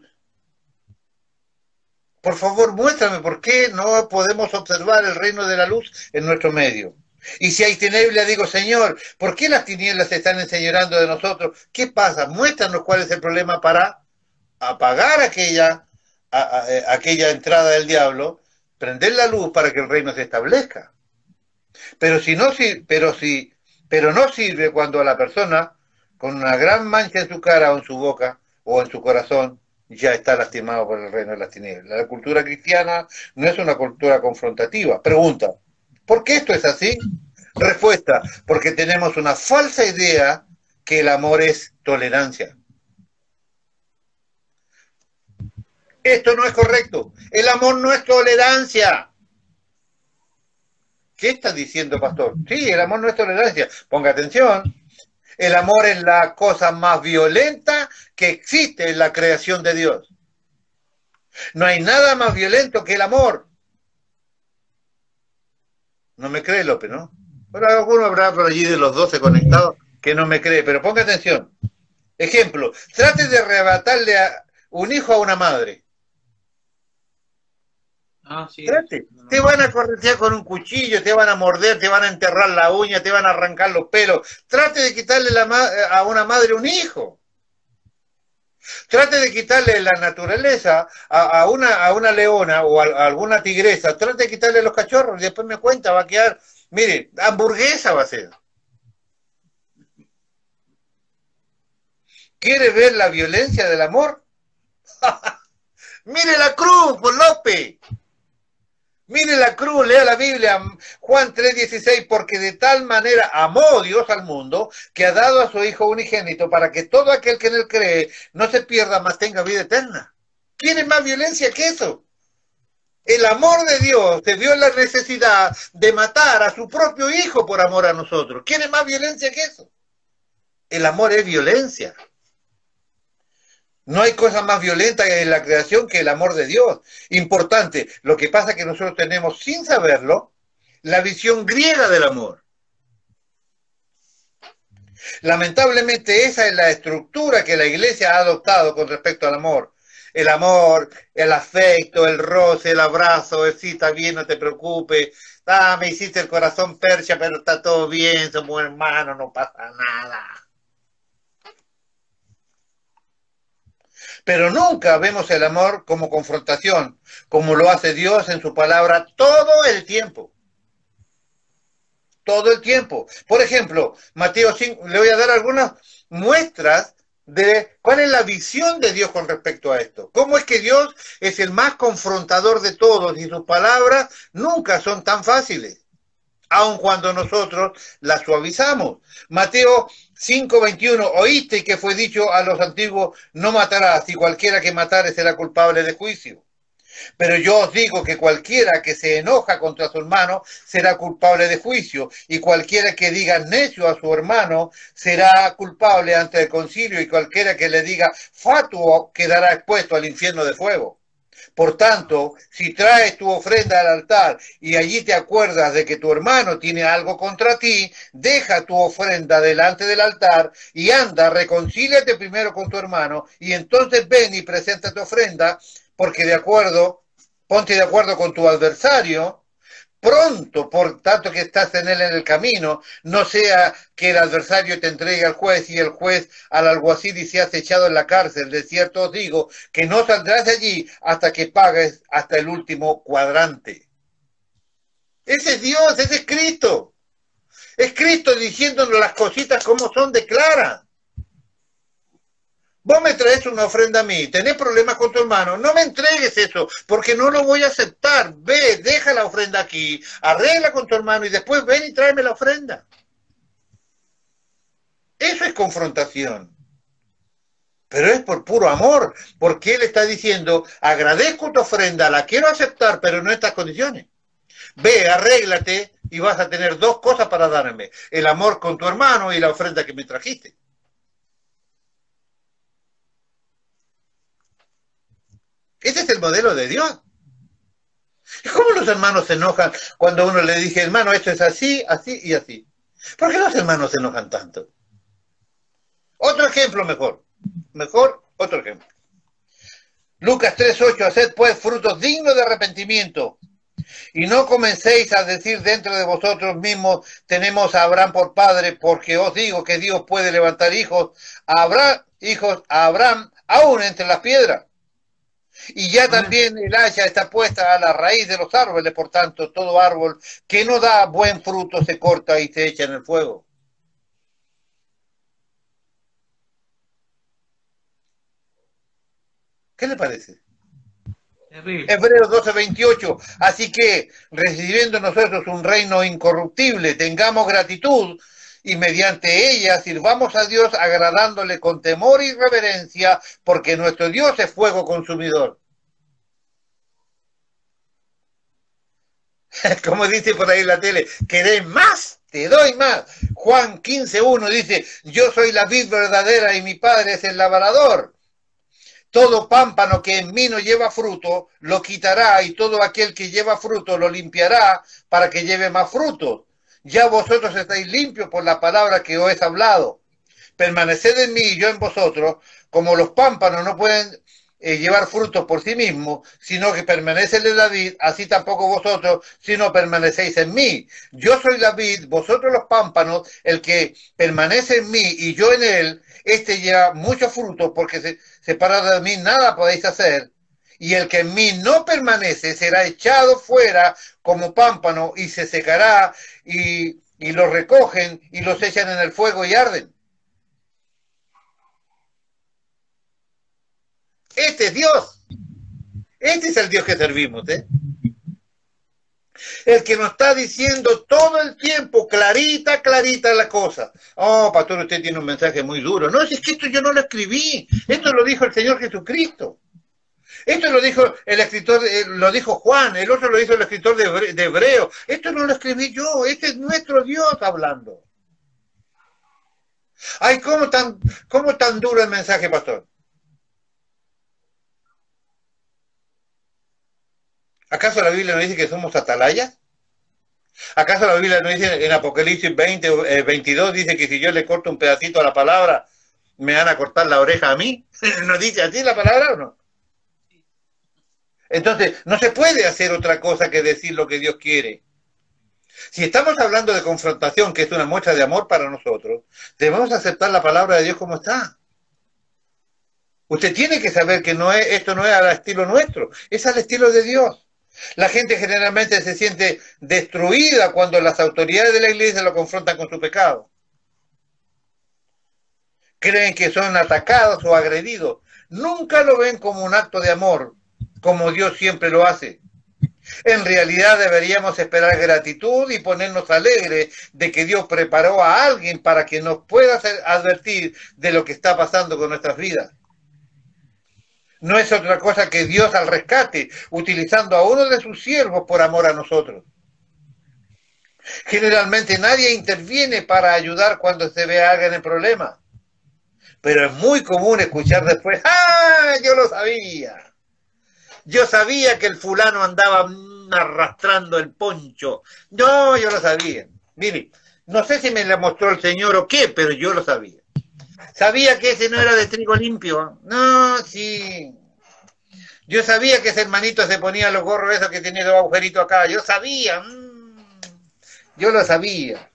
[SPEAKER 1] Por favor, muéstrame por qué no podemos observar el reino de la luz en nuestro medio. Y si hay tinieblas, digo, Señor, ¿por qué las tinieblas se están enseñoreando de nosotros? ¿Qué pasa? Muéstranos cuál es el problema para apagar aquella entrada del diablo, prender la luz para que el reino se establezca. Pero no sirve cuando a la persona con una gran mancha en su cara o en su boca o en su corazón ya está lastimado por el reino de las tinieblas. La cultura cristiana no es una cultura confrontativa. Pregunta, ¿por qué esto es así? Respuesta, porque tenemos una falsa idea que el amor es tolerancia. Esto no es correcto. El amor no es tolerancia. ¿Qué está diciendo, pastor? Sí, el amor no es tolerancia. Ponga atención. El amor es la cosa más violenta que existe en la creación de Dios. No hay nada más violento que el amor. No me cree, López, ¿no? Bueno, alguno habrá por allí de los 12 conectados que no me cree, pero ponga atención. Ejemplo, trate de arrebatarle un hijo a una madre.
[SPEAKER 2] Sí.
[SPEAKER 1] Trate. Te van a corretear con un cuchillo, te van a morder, te van a enterrar la uña, te van a arrancar los pelos. Trate de quitarle a una madre un hijo. Trate de quitarle la naturaleza a una leona o a alguna tigresa. Trate de quitarle los cachorros y después me cuenta, va a quedar, mire, hamburguesa va a ser. ¿Quiere ver la violencia del amor? Mire la cruz, por López. Mire la cruz, lea la Biblia, Juan 3:16, porque de tal manera amó Dios al mundo que ha dado a su Hijo unigénito para que todo aquel que en él cree no se pierda, mas tenga vida eterna. ¿Quiere más violencia que eso? El amor de Dios se vio en la necesidad de matar a su propio Hijo por amor a nosotros. ¿Quiere más violencia que eso? El amor es violencia. No hay cosa más violenta en la creación que el amor de Dios. Importante, lo que pasa es que nosotros tenemos, sin saberlo, la visión griega del amor. Lamentablemente esa es la estructura que la Iglesia ha adoptado con respecto al amor. El amor, el afecto, el roce, el abrazo, el sí, está bien, no te preocupes. Me hiciste el corazón percha, pero está todo bien, somos hermanos, no pasa nada. Pero nunca vemos el amor como confrontación, como lo hace Dios en su palabra todo el tiempo. Todo el tiempo. Por ejemplo, Mateo 5, le voy a dar algunas muestras de cuál es la visión de Dios con respecto a esto. Cómo es que Dios es el más confrontador de todos y sus palabras nunca son tan fáciles, aun cuando nosotros las suavizamos. Mateo 5:21, oíste que fue dicho a los antiguos, no matarás, y cualquiera que matare será culpable de juicio. Pero yo os digo que cualquiera que se enoja contra su hermano será culpable de juicio, y cualquiera que diga necio a su hermano será culpable ante el concilio, y cualquiera que le diga fatuo quedará expuesto al infierno de fuego. Por tanto, si traes tu ofrenda al altar y allí te acuerdas de que tu hermano tiene algo contra ti, deja tu ofrenda delante del altar y anda, reconcíliate primero con tu hermano y entonces ven y presenta tu ofrenda, porque ponte de acuerdo con tu adversario pronto, por tanto que estás en él en el camino, no sea que el adversario te entregue al juez y el juez al alguacil y seas echado en la cárcel. De cierto os digo que no saldrás de allí hasta que pagues hasta el último cuadrante. Ese es Dios, ese es Cristo. Es Cristo diciéndonos las cositas como son de claras. Vos me traes una ofrenda a mí, tenés problemas con tu hermano, no me entregues eso, porque no lo voy a aceptar. Ve, deja la ofrenda aquí, arregla con tu hermano y después ven y tráeme la ofrenda. Eso es confrontación. Pero es por puro amor, porque él está diciendo, agradezco tu ofrenda, la quiero aceptar, pero no en estas condiciones. Ve, arréglate y vas a tener dos cosas para darme, el amor con tu hermano y la ofrenda que me trajiste. Ese es el modelo de Dios. ¿Y cómo los hermanos se enojan cuando uno le dice, hermano, esto es así, así y así? ¿Por qué los hermanos se enojan tanto? Otro ejemplo mejor. Otro ejemplo. Lucas 3:8, haced pues frutos dignos de arrepentimiento, y no comencéis a decir dentro de vosotros mismos, tenemos a Abraham por padre, porque os digo que Dios puede levantar hijos a Abraham aún entre las piedras. Y ya también el hacha está puesta a la raíz de los árboles, por tanto, todo árbol que no da buen fruto se corta y se echa en el fuego. ¿Qué le parece? Hebreos 12:28. Así que, recibiendo nosotros un reino incorruptible, tengamos gratitud y mediante ella sirvamos a Dios agradándole con temor y reverencia, porque nuestro Dios es fuego consumidor. Como dice por ahí en la tele, ¿querés más? Te doy más. Juan 15:1 dice, yo soy la vid verdadera y mi padre es el labrador. Todo pámpano que en mí no lleva fruto, lo quitará, y todo aquel que lleva fruto lo limpiará para que lleve más fruto. Ya vosotros estáis limpios por la palabra que os he hablado. Permaneced en mí y yo en vosotros, como los pámpanos no pueden llevar frutos por sí mismos, sino que permanecen en la vid, así tampoco vosotros, si no permanecéis en mí. Yo soy la vid, vosotros los pámpanos, el que permanece en mí y yo en él, este lleva mucho fruto, porque separado de mí nada podéis hacer. Y el que en mí no permanece será echado fuera como pámpano y se secará, y los recogen y los echan en el fuego y arden. Este es Dios. Este es el Dios que servimos, ¿eh? El que nos está diciendo todo el tiempo, clarita la cosa. Oh, pastor, usted tiene un mensaje muy duro. No, es que esto yo no lo escribí. Esto lo dijo el Señor Jesucristo. Esto lo dijo el escritor, lo dijo Juan, el otro lo dijo el escritor de Hebreo. Esto no lo escribí yo, este es nuestro Dios hablando. Ay, ¿cómo tan duro el mensaje, pastor? ¿Acaso la Biblia nos dice que somos atalayas? ¿Acaso la Biblia nos dice en Apocalipsis 22 dice que si yo le corto un pedacito a la palabra, me van a cortar la oreja a mí? ¿Nos dice así la palabra o no? Entonces, no se puede hacer otra cosa que decir lo que Dios quiere. Si estamos hablando de confrontación, que es una muestra de amor para nosotros, debemos aceptar la palabra de Dios como está. Usted tiene que saber que esto no es al estilo nuestro, es al estilo de Dios. La gente generalmente se siente destruida cuando las autoridades de la iglesia lo confrontan con su pecado. Creen que son atacados o agredidos. Nunca lo ven como un acto de amor, como Dios siempre lo hace. En realidad deberíamos esperar gratitud y ponernos alegres de que Dios preparó a alguien para que nos pueda advertir de lo que está pasando con nuestras vidas. No es otra cosa que Dios al rescate, utilizando a uno de sus siervos por amor a nosotros. Generalmente nadie interviene para ayudar cuando se ve a alguien en problemas. Pero es muy común escuchar después, ¡ah, yo lo sabía! Yo sabía que el fulano andaba arrastrando el poncho. No, yo lo sabía. Mire, no sé si me lo mostró el Señor o qué, pero yo lo sabía. Sabía que ese no era de trigo limpio. No, sí. Yo sabía que ese hermanito se ponía los gorros esos que tenía los agujeritos acá. Yo sabía. Yo lo sabía.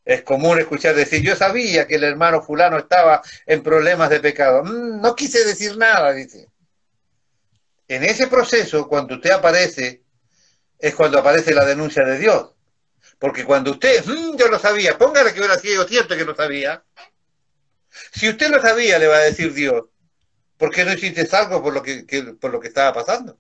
[SPEAKER 1] Es común escuchar decir, yo sabía que el hermano fulano estaba en problemas de pecado. No quise decir nada, dice. En ese proceso, cuando usted aparece, es cuando aparece la denuncia de Dios. Porque cuando usted, yo lo sabía, póngale que hubiera sido cierto que lo sabía, Si usted lo sabía, le va a decir Dios, ¿por qué no hiciste algo por lo que estaba pasando?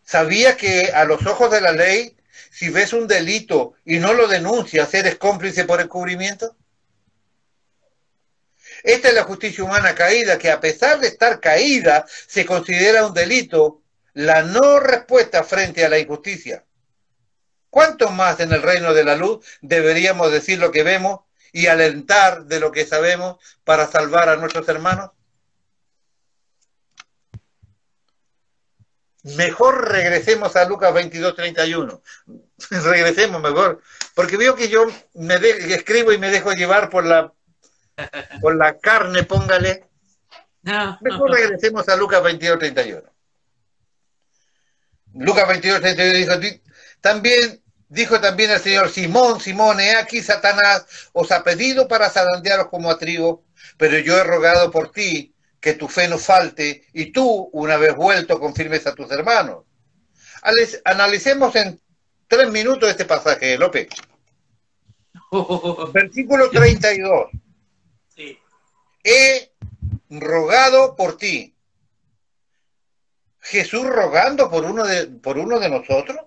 [SPEAKER 1] ¿Sabía que a los ojos de la ley, si ves un delito y no lo denuncias, eres cómplice por encubrimiento? Esta es la justicia humana caída, que a pesar de estar caída, se considera un delito la no respuesta frente a la injusticia. ¿Cuánto más en el reino de la luz deberíamos decir lo que vemos y alentar de lo que sabemos para salvar a nuestros hermanos? Mejor regresemos a Lucas 22:31. Regresemos mejor, porque veo que yo escribo y me dejo llevar por la carne, póngale. Mejor regresemos a Lucas 22:31. Lucas 22:31 dijo también el Señor: Simón, Simón, he aquí Satanás os ha pedido para zarandearos como a trigo, pero yo he rogado por ti que tu fe no falte, y tú, una vez vuelto, confirmes a tus hermanos. Analicemos en 3 minutos este pasaje, López. Versículo 32.
[SPEAKER 2] Sí.
[SPEAKER 1] He rogado por ti. ¿Jesús rogando por uno de nosotros?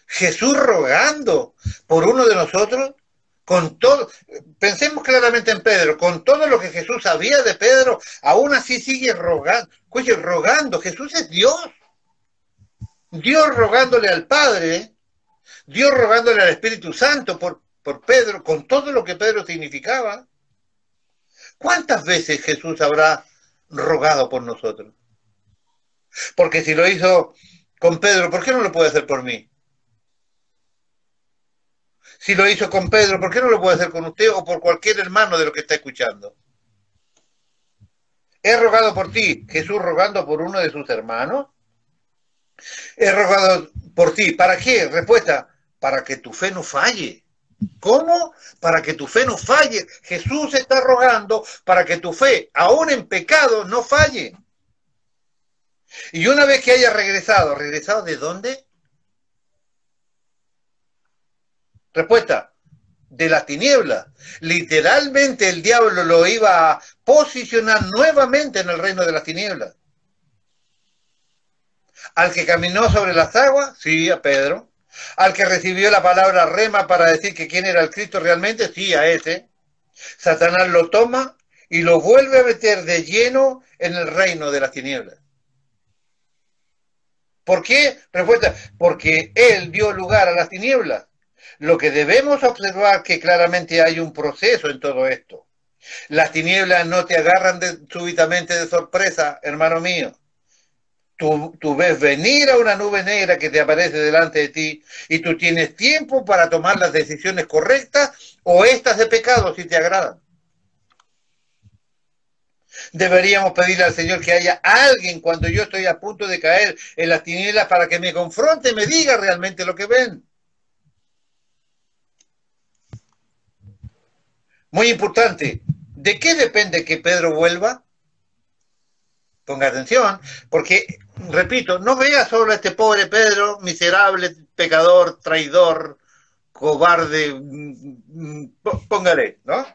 [SPEAKER 1] ¿Jesús rogando por uno de nosotros? Con todo, pensemos claramente en Pedro, con todo lo que Jesús sabía de Pedro, aún así sigue rogando. Oye, rogando, Jesús es Dios. Dios rogándole al Padre, Dios rogándole al Espíritu Santo por Pedro, con todo lo que Pedro significaba. ¿Cuántas veces Jesús habrá rogado por nosotros? Porque si lo hizo con Pedro, ¿por qué no lo puede hacer por mí? Si lo hizo con Pedro, ¿por qué no lo puede hacer con usted o por cualquier hermano de lo que está escuchando? He rogado por ti. ¿Jesús rogando por uno de sus hermanos? He rogado por ti. ¿Para qué? Respuesta: para que tu fe no falle. ¿Cómo? Para que tu fe no falle. Jesús está rogando para que tu fe, aún en pecado, no falle. Y una vez que haya regresado, ¿regresado de dónde? Respuesta: de las tinieblas. Literalmente el diablo lo iba a posicionar nuevamente en el reino de las tinieblas. Al que caminó sobre las aguas, sí, a Pedro. Al que recibió la palabra rema para decir que quién era el Cristo realmente, sí, a ese. Satanás lo toma y lo vuelve a meter de lleno en el reino de las tinieblas. ¿Por qué? Respuesta: porque él dio lugar a las tinieblas. Lo que debemos observar que claramente hay un proceso en todo esto. Las tinieblas no te agarran súbitamente de sorpresa, hermano mío. Tú ves venir a una nube negra que te aparece delante de ti y tú tienes tiempo para tomar las decisiones correctas o estas de pecado si te agradan. Deberíamos pedirle al Señor que haya alguien cuando yo estoy a punto de caer en las tinieblas para que me confronte, me diga realmente lo que ven. Muy importante, ¿de qué depende que Pedro vuelva? Ponga atención, porque, repito, no vea solo a este pobre Pedro, miserable, pecador, traidor, cobarde, póngale, ¿no?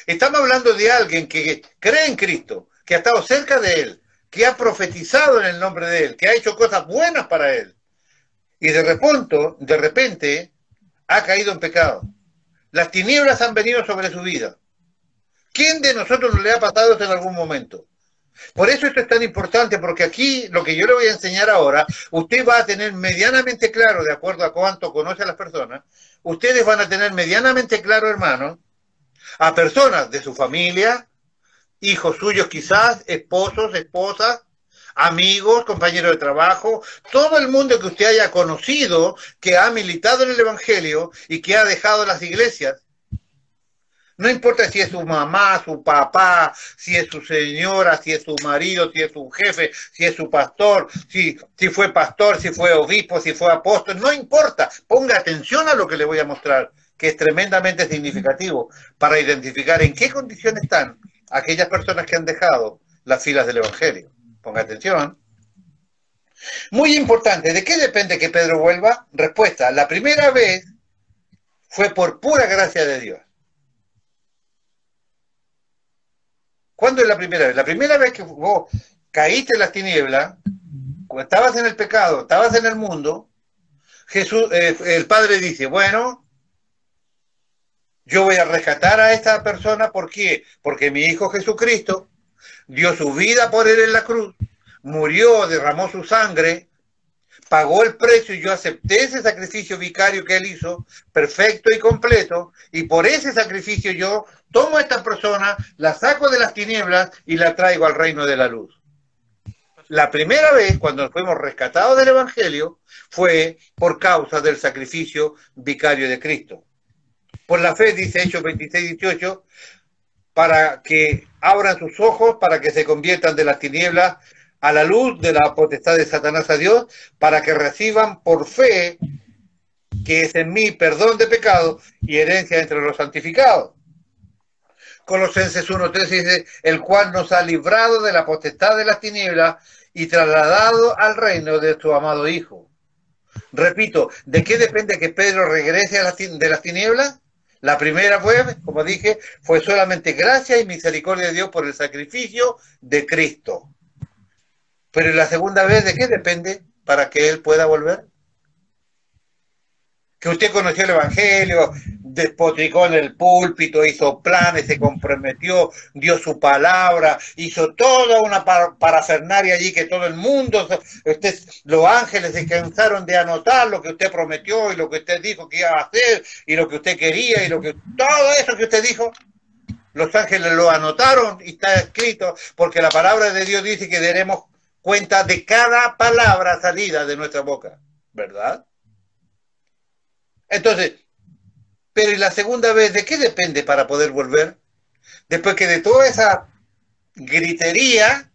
[SPEAKER 1] Estamos hablando de alguien que cree en Cristo, que ha estado cerca de Él, que ha profetizado en el nombre de Él, que ha hecho cosas buenas para Él, y de repente ha caído en pecado. Las tinieblas han venido sobre su vida. ¿Quién de nosotros no le ha pasado esto en algún momento? Por eso esto es tan importante, porque aquí lo que yo le voy a enseñar ahora, usted va a tener medianamente claro, de acuerdo a cuánto conoce a las personas, ustedes van a tener medianamente claro, hermanos, a personas de su familia, hijos suyos quizás, esposos, esposas, amigos, compañeros de trabajo, todo el mundo que usted haya conocido, que ha militado en el Evangelio y que ha dejado las iglesias. No importa si es su mamá, su papá, si es su señora, si es su marido, si es su jefe, si es su pastor, si fue obispo, si fue apóstol, no importa. Ponga atención a lo que le voy a mostrar, que es tremendamente significativo para identificar en qué condición están aquellas personas que han dejado las filas del Evangelio. Ponga atención. Muy importante, ¿de qué depende que Pedro vuelva? Respuesta, la primera vez fue por pura gracia de Dios. ¿Cuándo es la primera vez? La primera vez que vos caíste en las tinieblas, cuando estabas en el pecado, estabas en el mundo, Jesús, el Padre dice, bueno, yo voy a rescatar a esta persona, ¿por qué? Porque mi Hijo Jesucristo dio su vida por él en la cruz, murió, derramó su sangre, pagó el precio y yo acepté ese sacrificio vicario que él hizo, perfecto y completo, y por ese sacrificio yo tomo a esta persona, la saco de las tinieblas y la traigo al reino de la luz. La primera vez cuando fuimos rescatados del Evangelio fue por causa del sacrificio vicario de Cristo. Por la fe, dice Hechos 26-18, para que abran sus ojos, para que se conviertan de las tinieblas a la luz de la potestad de Satanás a Dios, para que reciban por fe, que es en mí, perdón de pecado y herencia entre los santificados. Colosenses 1:13 dice, el cual nos ha librado de la potestad de las tinieblas y trasladado al reino de su amado Hijo. Repito, ¿de qué depende que Pedro regrese de las tinieblas? La primera fue, como dije, fue solamente gracia y misericordia de Dios por el sacrificio de Cristo. Pero la segunda vez, ¿de qué depende para que Él pueda volver? Que usted conoció el Evangelio, despotricó en el púlpito, hizo planes, se comprometió, dio su palabra, hizo toda una parafernalia allí que todo el mundo, los ángeles se cansaron de anotar lo que usted prometió y lo que usted dijo que iba a hacer y lo que usted quería y todo eso que usted dijo. Los ángeles lo anotaron y está escrito porque la palabra de Dios dice que daremos cuenta de cada palabra salida de nuestra boca, ¿verdad? Entonces, pero ¿y la segunda vez de qué depende para poder volver? Después que de toda esa gritería,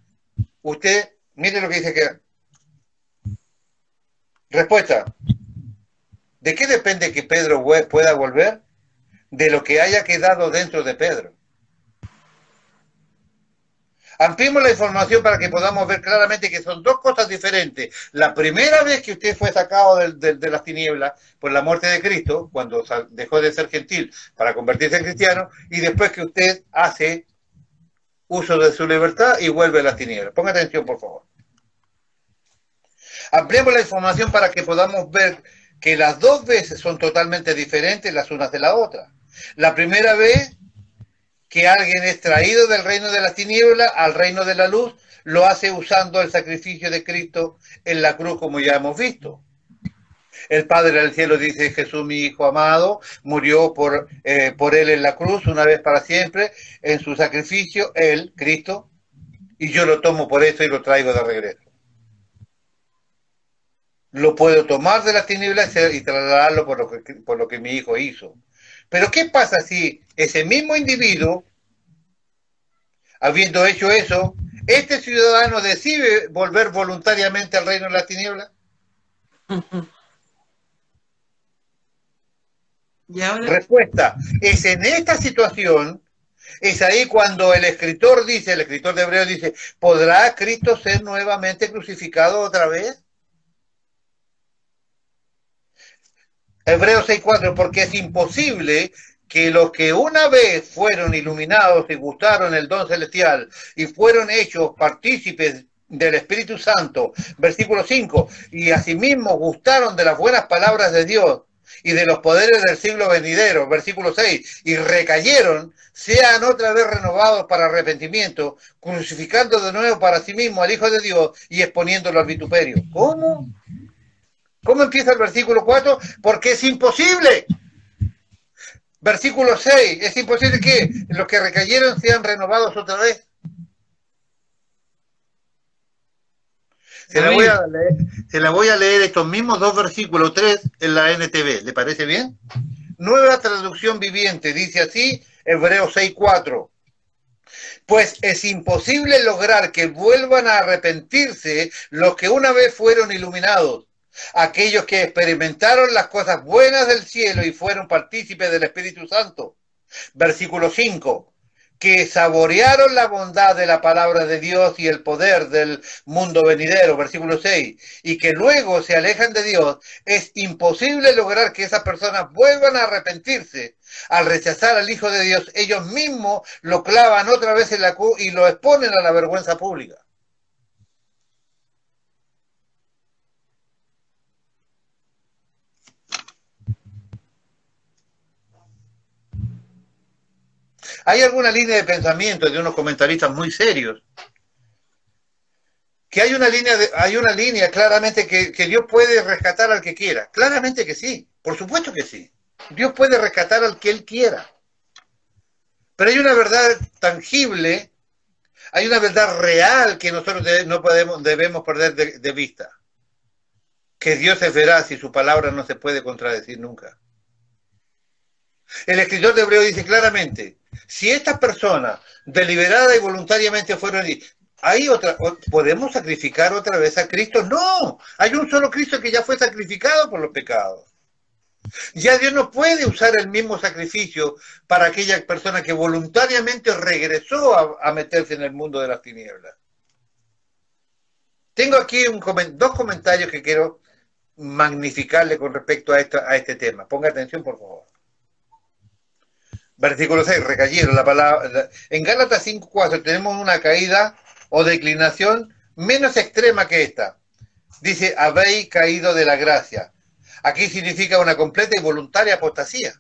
[SPEAKER 1] usted, mire lo que dice que... Respuesta, ¿de qué depende que Pedro pueda volver? De lo que haya quedado dentro de Pedro. Ampliemos la información para que podamos ver claramente que son dos cosas diferentes. La primera vez que usted fue sacado de las tinieblas por la muerte de Cristo, cuando dejó de ser gentil para convertirse en cristiano, y después que usted hace uso de su libertad y vuelve a las tinieblas. Ponga atención, por favor. Ampliemos la información para que podamos ver que las dos veces son totalmente diferentes las unas de la otra. La primera vez que alguien es traído del reino de las tinieblas al reino de la luz, lo hace usando el sacrificio de Cristo en la cruz, como ya hemos visto. El Padre del cielo dice, Jesús, mi Hijo amado, murió por él en la cruz una vez para siempre, en su sacrificio, él, Cristo, y yo lo tomo por eso y lo traigo de regreso. Lo puedo tomar de las tinieblas y trasladarlo por lo que mi Hijo hizo. Pero ¿qué pasa si ese mismo individuo, habiendo hecho eso, este ciudadano decide volver voluntariamente al reino de las tinieblas?
[SPEAKER 2] ¿Y ahora?
[SPEAKER 1] Respuesta, es en esta situación, es ahí cuando el escritor de Hebreos dice, ¿podrá Cristo ser nuevamente crucificado otra vez? Hebreos 6:4, porque es imposible que los que una vez fueron iluminados y gustaron el don celestial y fueron hechos partícipes del Espíritu Santo, versículo 5, y asimismo gustaron de las buenas palabras de Dios y de los poderes del siglo venidero, versículo 6, y recayeron, sean otra vez renovados para arrepentimiento, crucificando de nuevo para sí mismo al Hijo de Dios y exponiéndolo al vituperio. ¿Cómo? ¿Cómo empieza el versículo 4? Porque es imposible. Versículo 6, es imposible que los que recayeron sean renovados otra vez. Se la voy a leer estos mismos dos versículos 3 en la NTV. ¿Le parece bien? Nueva traducción viviente, dice así, Hebreos 6:4. Pues es imposible lograr que vuelvan a arrepentirse los que una vez fueron iluminados, aquellos que experimentaron las cosas buenas del cielo y fueron partícipes del Espíritu Santo. Versículo 5. que saborearon la bondad de la palabra de Dios y el poder del mundo venidero, versículo 6, y que luego se alejan de Dios, es imposible lograr que esas personas vuelvan a arrepentirse. Al rechazar al Hijo de Dios, ellos mismos lo clavan otra vez en la cruz y lo exponen a la vergüenza pública. Hay alguna línea de pensamiento de unos comentaristas muy serios, que hay una línea claramente que Dios puede rescatar al que quiera. Claramente que sí, por supuesto que sí. Dios puede rescatar al que Él quiera. Pero hay una verdad tangible, hay una verdad real que nosotros debemos perder de vista. Que Dios es veraz y su palabra no se puede contradecir nunca. El escritor de Hebreo dice claramente, si estas personas deliberada y voluntariamente fueron... ¿Podemos sacrificar otra vez a Cristo? No, hay un solo Cristo que ya fue sacrificado por los pecados. Ya Dios no puede usar el mismo sacrificio para aquella persona que voluntariamente regresó a meterse en el mundo de las tinieblas. Tengo aquí dos comentarios que quiero magnificarle con respecto a este tema. Ponga atención, por favor. Versículo 6, recayeron la palabra. En Gálatas 5:4 tenemos una caída o declinación menos extrema que esta. Dice, habéis caído de la gracia. Aquí significa una completa y voluntaria apostasía.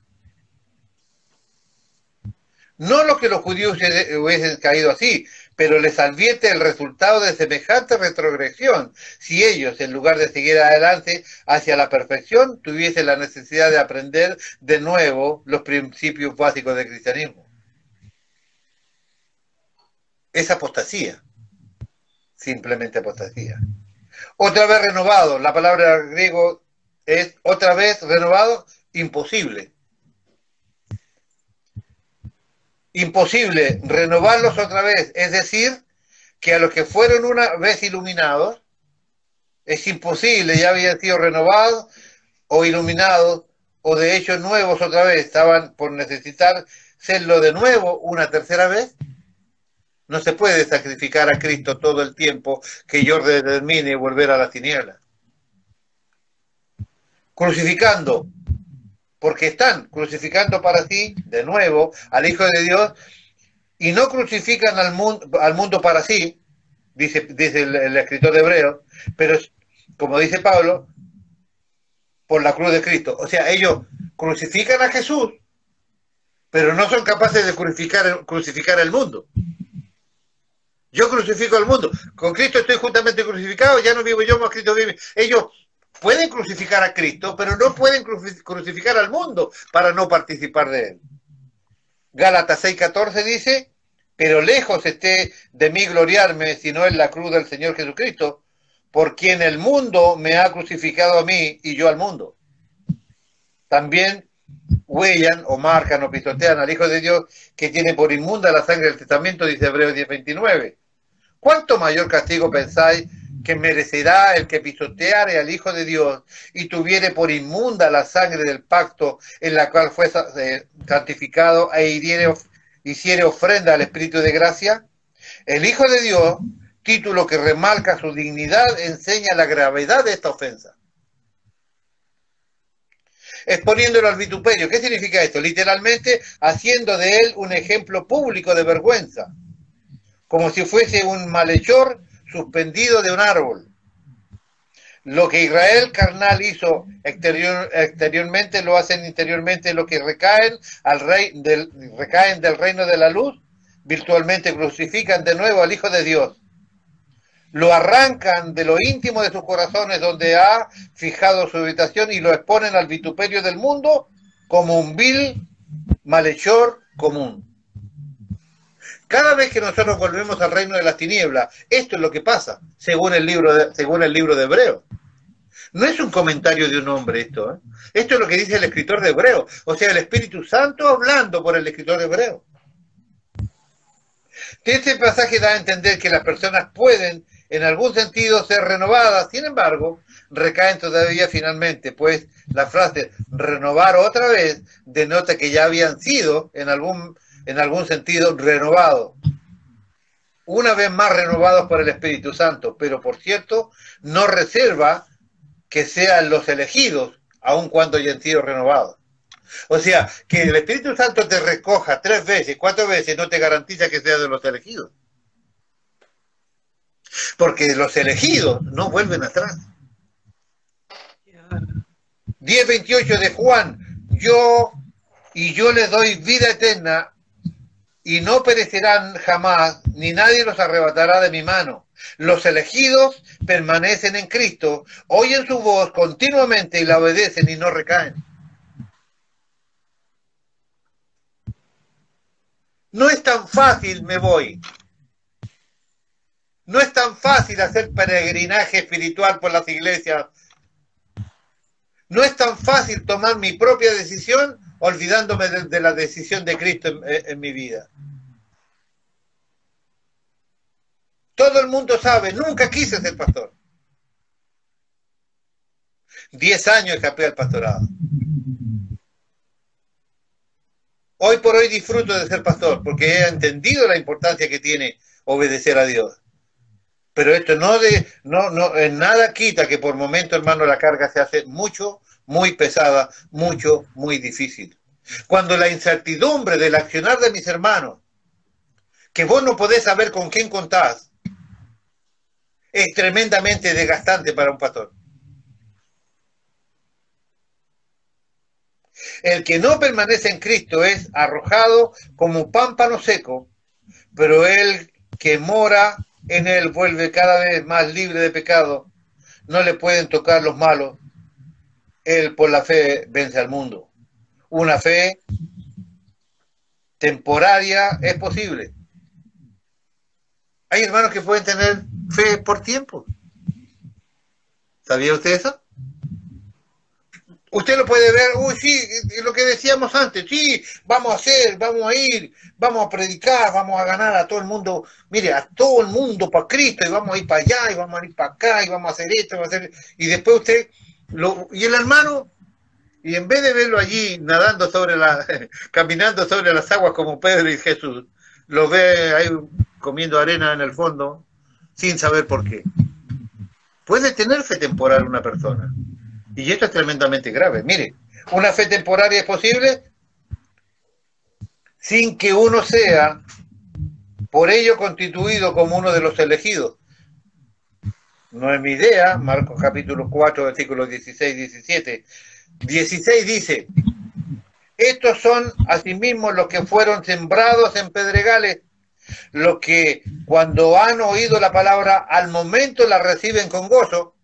[SPEAKER 1] No lo que los judíos hubiesen caído así, pero les advierte el resultado de semejante retrogresión si ellos, en lugar de seguir adelante hacia la perfección, tuviesen la necesidad de aprender de nuevo los principios básicos del cristianismo. Es apostasía, simplemente apostasía. Otra vez renovado, la palabra griego es otra vez renovado, imposible. Imposible renovarlos otra vez, es decir, que a los que fueron una vez iluminados, es imposible, ya habían sido renovados o iluminados, o de hecho nuevos otra vez, estaban por necesitar serlo de nuevo una tercera vez. No se puede sacrificar a Cristo todo el tiempo que yo determine volver a las tinieblas. Crucificando, porque están crucificando para sí, de nuevo, al Hijo de Dios, y no crucifican al mundo para sí, dice el escritor de Hebreos, pero como dice Pablo, por la cruz de Cristo. O sea, ellos crucifican a Jesús, pero no son capaces de crucificar el mundo. Yo crucifico al mundo. Con Cristo estoy juntamente crucificado, ya no vivo yo, más Cristo vive. Ellos pueden crucificar a Cristo, pero no pueden crucificar al mundo para no participar de él. Gálatas 6:14 dice, pero lejos esté de mí gloriarme, sino en la cruz del Señor Jesucristo, por quien el mundo me ha crucificado a mí y yo al mundo. También huellan o marcan o pisotean al Hijo de Dios que tiene por inmunda la sangre del testamento, dice Hebreos 10:29. ¿Cuánto mayor castigo pensáis que merecerá el que pisoteare al Hijo de Dios y tuviere por inmunda la sangre del pacto en la cual fue santificado e hiciere ofrenda al Espíritu de gracia? El Hijo de Dios, título que remarca su dignidad, enseña la gravedad de esta ofensa, exponiéndolo al vituperio. ¿Qué significa esto? Literalmente, haciendo de él un ejemplo público de vergüenza, como si fuese un malhechor suspendido de un árbol. Lo que Israel carnal hizo exteriormente, lo hacen interiormente los que recaen del reino de la luz, virtualmente crucifican de nuevo al Hijo de Dios. Lo arrancan de lo íntimo de sus corazones, donde ha fijado su habitación, y lo exponen al vituperio del mundo como un vil malhechor común. Cada vez que nosotros volvemos al reino de las tinieblas, esto es lo que pasa, según el libro de Hebreos. No es un comentario de un hombre esto, ¿eh? Esto es lo que dice el escritor de Hebreos, o sea, el Espíritu Santo hablando por el escritor de Hebreos. Este pasaje da a entender que las personas pueden, en algún sentido, ser renovadas. Sin embargo, recaen todavía finalmente, pues la frase renovar otra vez denota que ya habían sido en algún sentido renovados, una vez más renovados por el Espíritu Santo, pero por cierto, no reserva que sean los elegidos, aun cuando hayan sido renovados. O sea, que el Espíritu Santo te recoja 3 veces, 4 veces, no te garantiza que sea de los elegidos. Porque los elegidos no vuelven atrás. 10:28 de Juan, yo les doy vida eterna y no perecerán jamás, ni nadie los arrebatará de mi mano. Los elegidos permanecen en Cristo, oyen su voz continuamente y la obedecen y no recaen. No es tan fácil, me voy. No es tan fácil hacer peregrinaje espiritual por las iglesias. No es tan fácil tomar mi propia decisión olvidándome de la decisión de Cristo en mi vida. Todo el mundo sabe, nunca quise ser pastor. 10 años escapé al pastorado. Hoy por hoy disfruto de ser pastor porque he entendido la importancia que tiene obedecer a Dios. Pero esto no en nada quita que por momento, hermano, la carga se hace mucho, muy pesada, mucho, muy difícil. Cuando la incertidumbre del accionar de mis hermanos, que vos no podés saber con quién contás, es tremendamente desgastante para un pastor. El que no permanece en Cristo es arrojado como pámpano seco, pero el que mora en él vuelve cada vez más libre de pecado. No le pueden tocar los malos. Él por la fe vence al mundo. Una fe temporaria es posible. Hay hermanos que pueden tener fe por tiempo. ¿Sabía usted eso? Usted lo puede ver, uy, sí, lo que decíamos antes, sí, vamos a hacer, vamos a ir, vamos a predicar, vamos a ganar a todo el mundo, mire, a todo el mundo para Cristo, y vamos a ir para allá, y vamos a ir para acá, y vamos a hacer esto, vamos a hacer... Y después usted, y el hermano, y en vez de verlo allí nadando caminando sobre las aguas como Pedro y Jesús, lo ve ahí comiendo arena en el fondo, sin saber por qué. Puede tener fe temporal una persona. Y esto es tremendamente grave. Mire, una fe temporaria es posible sin que uno sea por ello constituido como uno de los elegidos. No es mi idea, Marcos capítulo 4, versículos 16 y 17. 16 dice, estos son asimismo los que fueron sembrados en pedregales, los que cuando han oído la palabra al momento la reciben con gozo,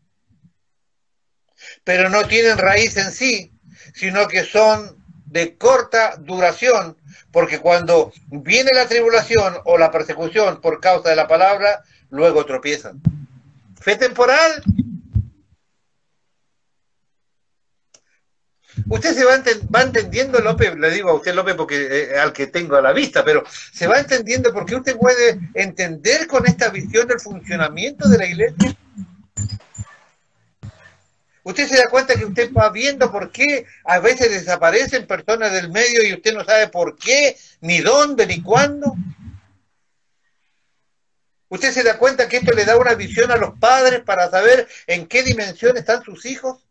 [SPEAKER 1] pero no tienen raíz en sí, sino que son de corta duración, porque cuando viene la tribulación o la persecución por causa de la palabra, luego tropiezan. Fe temporal. Usted se va entendiendo, López, le digo a usted, López, porque al que tengo a la vista, pero se va entendiendo porque usted puede entender con esta visión del funcionamiento de la iglesia. Usted se da cuenta que usted va viendo por qué a veces desaparecen personas del medio y usted no sabe por qué, ni dónde, ni cuándo. Usted se da cuenta que esto le da una visión a los padres para saber en qué dimensión están sus hijos.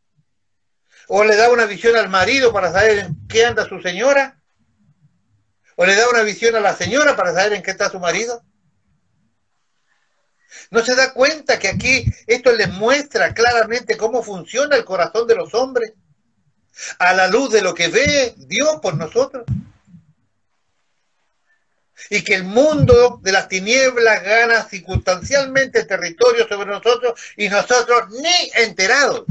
[SPEAKER 1] O le da una visión al marido para saber en qué anda su señora. O le da una visión a la señora para saber en qué está su marido. ¿No se da cuenta que aquí esto les muestra claramente cómo funciona el corazón de los hombres a la luz de lo que ve Dios por nosotros? Y que el mundo de las tinieblas gana circunstancialmente territorio sobre nosotros y nosotros ni enterados.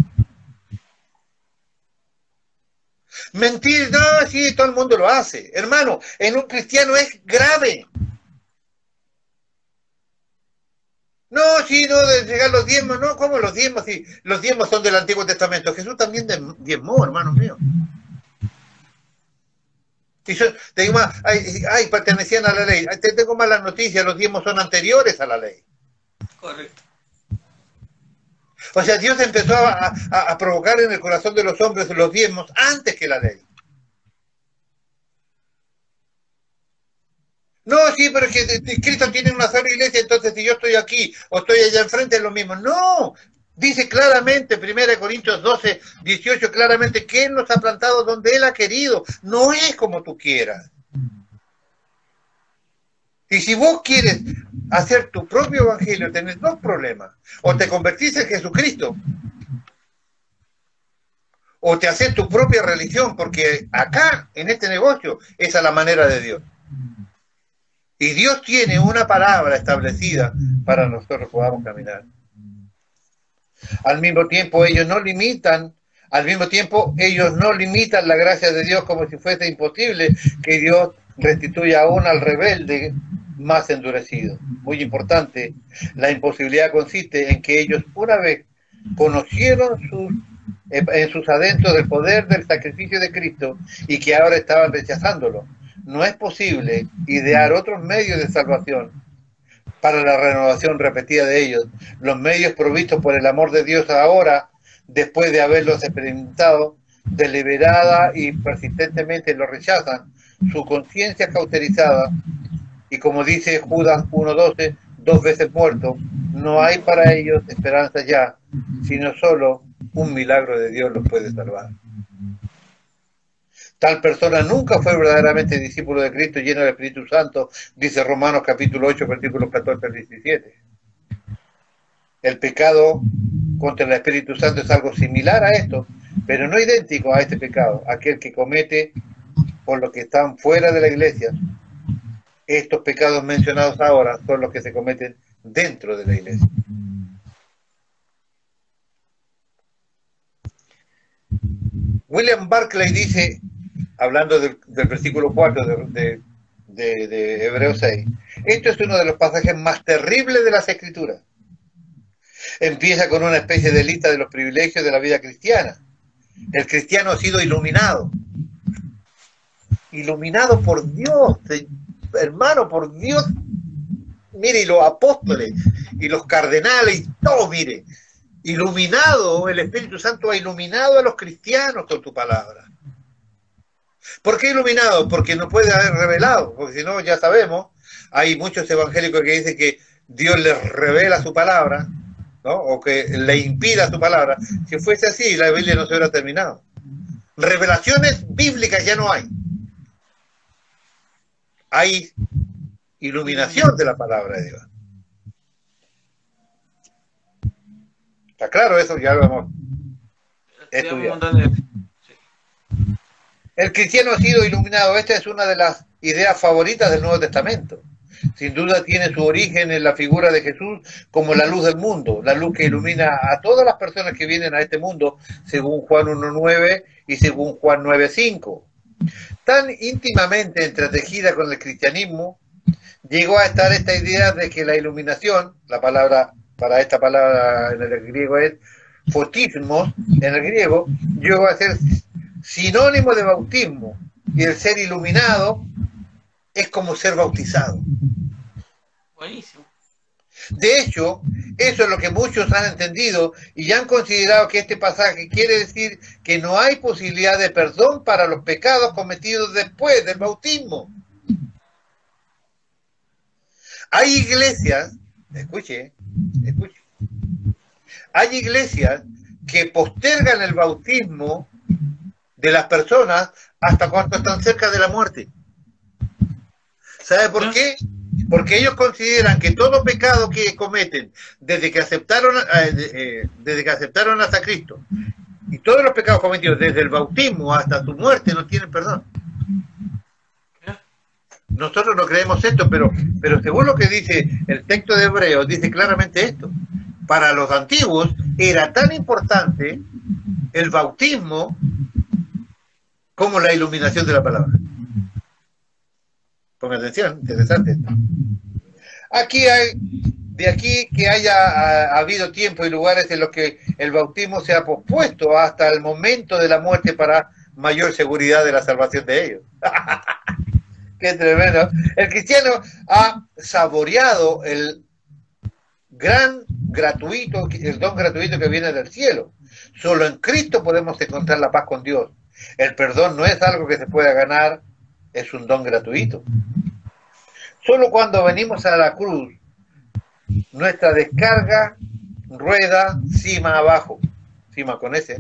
[SPEAKER 1] Mentir, no, sí, todo el mundo lo hace. Hermano, en un cristiano es grave. No, sí, no, de llegar los diezmos, no, ¿cómo los diezmos? Sí, los diezmos son del Antiguo Testamento. Jesús también diezmó, hermanos míos. Y yo, te digo más, pertenecían a la ley. Te tengo malas noticias, los diezmos son anteriores a la ley.
[SPEAKER 2] Correcto.
[SPEAKER 1] O sea, Dios empezó a provocar en el corazón de los hombres los diezmos antes que la ley. No, sí, pero es que Cristo tiene una sola iglesia, entonces si yo estoy aquí o estoy allá enfrente es lo mismo. No, dice claramente, 1 Corintios 12, 18, claramente que Él nos ha plantado donde Él ha querido. No es como tú quieras. Y si vos quieres hacer tu propio evangelio, tenés dos problemas. O te convertís en Jesucristo, o te haces tu propia religión, porque acá, en este negocio, esa es la manera de Dios. Y Dios tiene una palabra establecida para nosotros podamos caminar. Al mismo tiempo ellos no limitan la gracia de Dios como si fuese imposible que Dios restituya aún al rebelde más endurecido. Muy importante, la imposibilidad consiste en que ellos una vez conocieron en sus adentros el poder del sacrificio de Cristo y que ahora estaban rechazándolo. No es posible idear otros medios de salvación para la renovación repetida de ellos. Los medios provistos por el amor de Dios ahora, después de haberlos experimentado, deliberada y persistentemente lo rechazan, su conciencia cauterizada, y como dice Judas 1:12, 2 veces muerto, no hay para ellos esperanza ya, sino solo un milagro de Dios los puede salvar. Tal persona nunca fue verdaderamente discípulo de Cristo lleno del Espíritu Santo, dice Romanos capítulo 8, versículos 14 al 17. El pecado contra el Espíritu Santo es algo similar a esto, pero no idéntico a este pecado, aquel que comete por los que están fuera de la iglesia. Estos pecados mencionados ahora son los que se cometen dentro de la iglesia. William Barclay dice, hablando del versículo 4 de Hebreos 6, esto es uno de los pasajes más terribles de las Escrituras. Empieza con una especie de lista de los privilegios de la vida cristiana. El cristiano ha sido iluminado por Dios, hermano, por Dios. Mire, y los apóstoles, y los cardenales, y todo, mire, iluminado, el Espíritu Santo ha iluminado a los cristianos con tu palabra. ¿Por qué iluminado? Porque no puede haber revelado, porque si no, ya sabemos, hay muchos evangélicos que dicen que Dios les revela su palabra, ¿no? O que le impida su palabra. Si fuese así, la Biblia no se hubiera terminado. Revelaciones bíblicas ya no hay. Hay iluminación de la palabra de Dios. ¿Está claro eso? Ya lo hemos estudiado. El cristiano ha sido iluminado. Esta es una de las ideas favoritas del Nuevo Testamento. Sin duda tiene su origen en la figura de Jesús como la luz del mundo, la luz que ilumina a todas las personas que vienen a este mundo, según Juan 1:9 y según Juan 9:5. Tan íntimamente entretejida con el cristianismo, llegó a estar esta idea de que la iluminación, la palabra para esta palabra en el griego es fotismos, en el griego, llegó a ser sinónimo de bautismo, y el ser iluminado es como ser bautizado.
[SPEAKER 2] Buenísimo.
[SPEAKER 1] De hecho, eso es lo que muchos han entendido y han considerado que este pasaje quiere decir que no hay posibilidad de perdón para los pecados cometidos después del bautismo. Hay iglesias, escuche, hay iglesias que postergan el bautismo de las personas hasta cuando están cerca de la muerte. ¿Sabe por qué? Porque ellos consideran que todo pecado que cometen desde que aceptaron hasta Cristo, y todos los pecados cometidos desde el bautismo hasta su muerte no tienen perdón. Nosotros no creemos esto, pero según lo que dice el texto de Hebreos, dice claramente esto. Para los antiguos era tan importante el bautismo como la iluminación de la palabra. Pongan atención, interesante esto. De aquí que haya habido tiempo y lugares en los que el bautismo se ha pospuesto hasta el momento de la muerte para mayor seguridad de la salvación de ellos. ¡Qué tremendo! El cristiano ha saboreado gran gratuito, el don gratuito que viene del cielo. Solo en Cristo podemos encontrar la paz con Dios. El perdón no es algo que se pueda ganar, es un don gratuito. Solo cuando venimos a la cruz, nuestra descarga rueda cima abajo, cima con ese.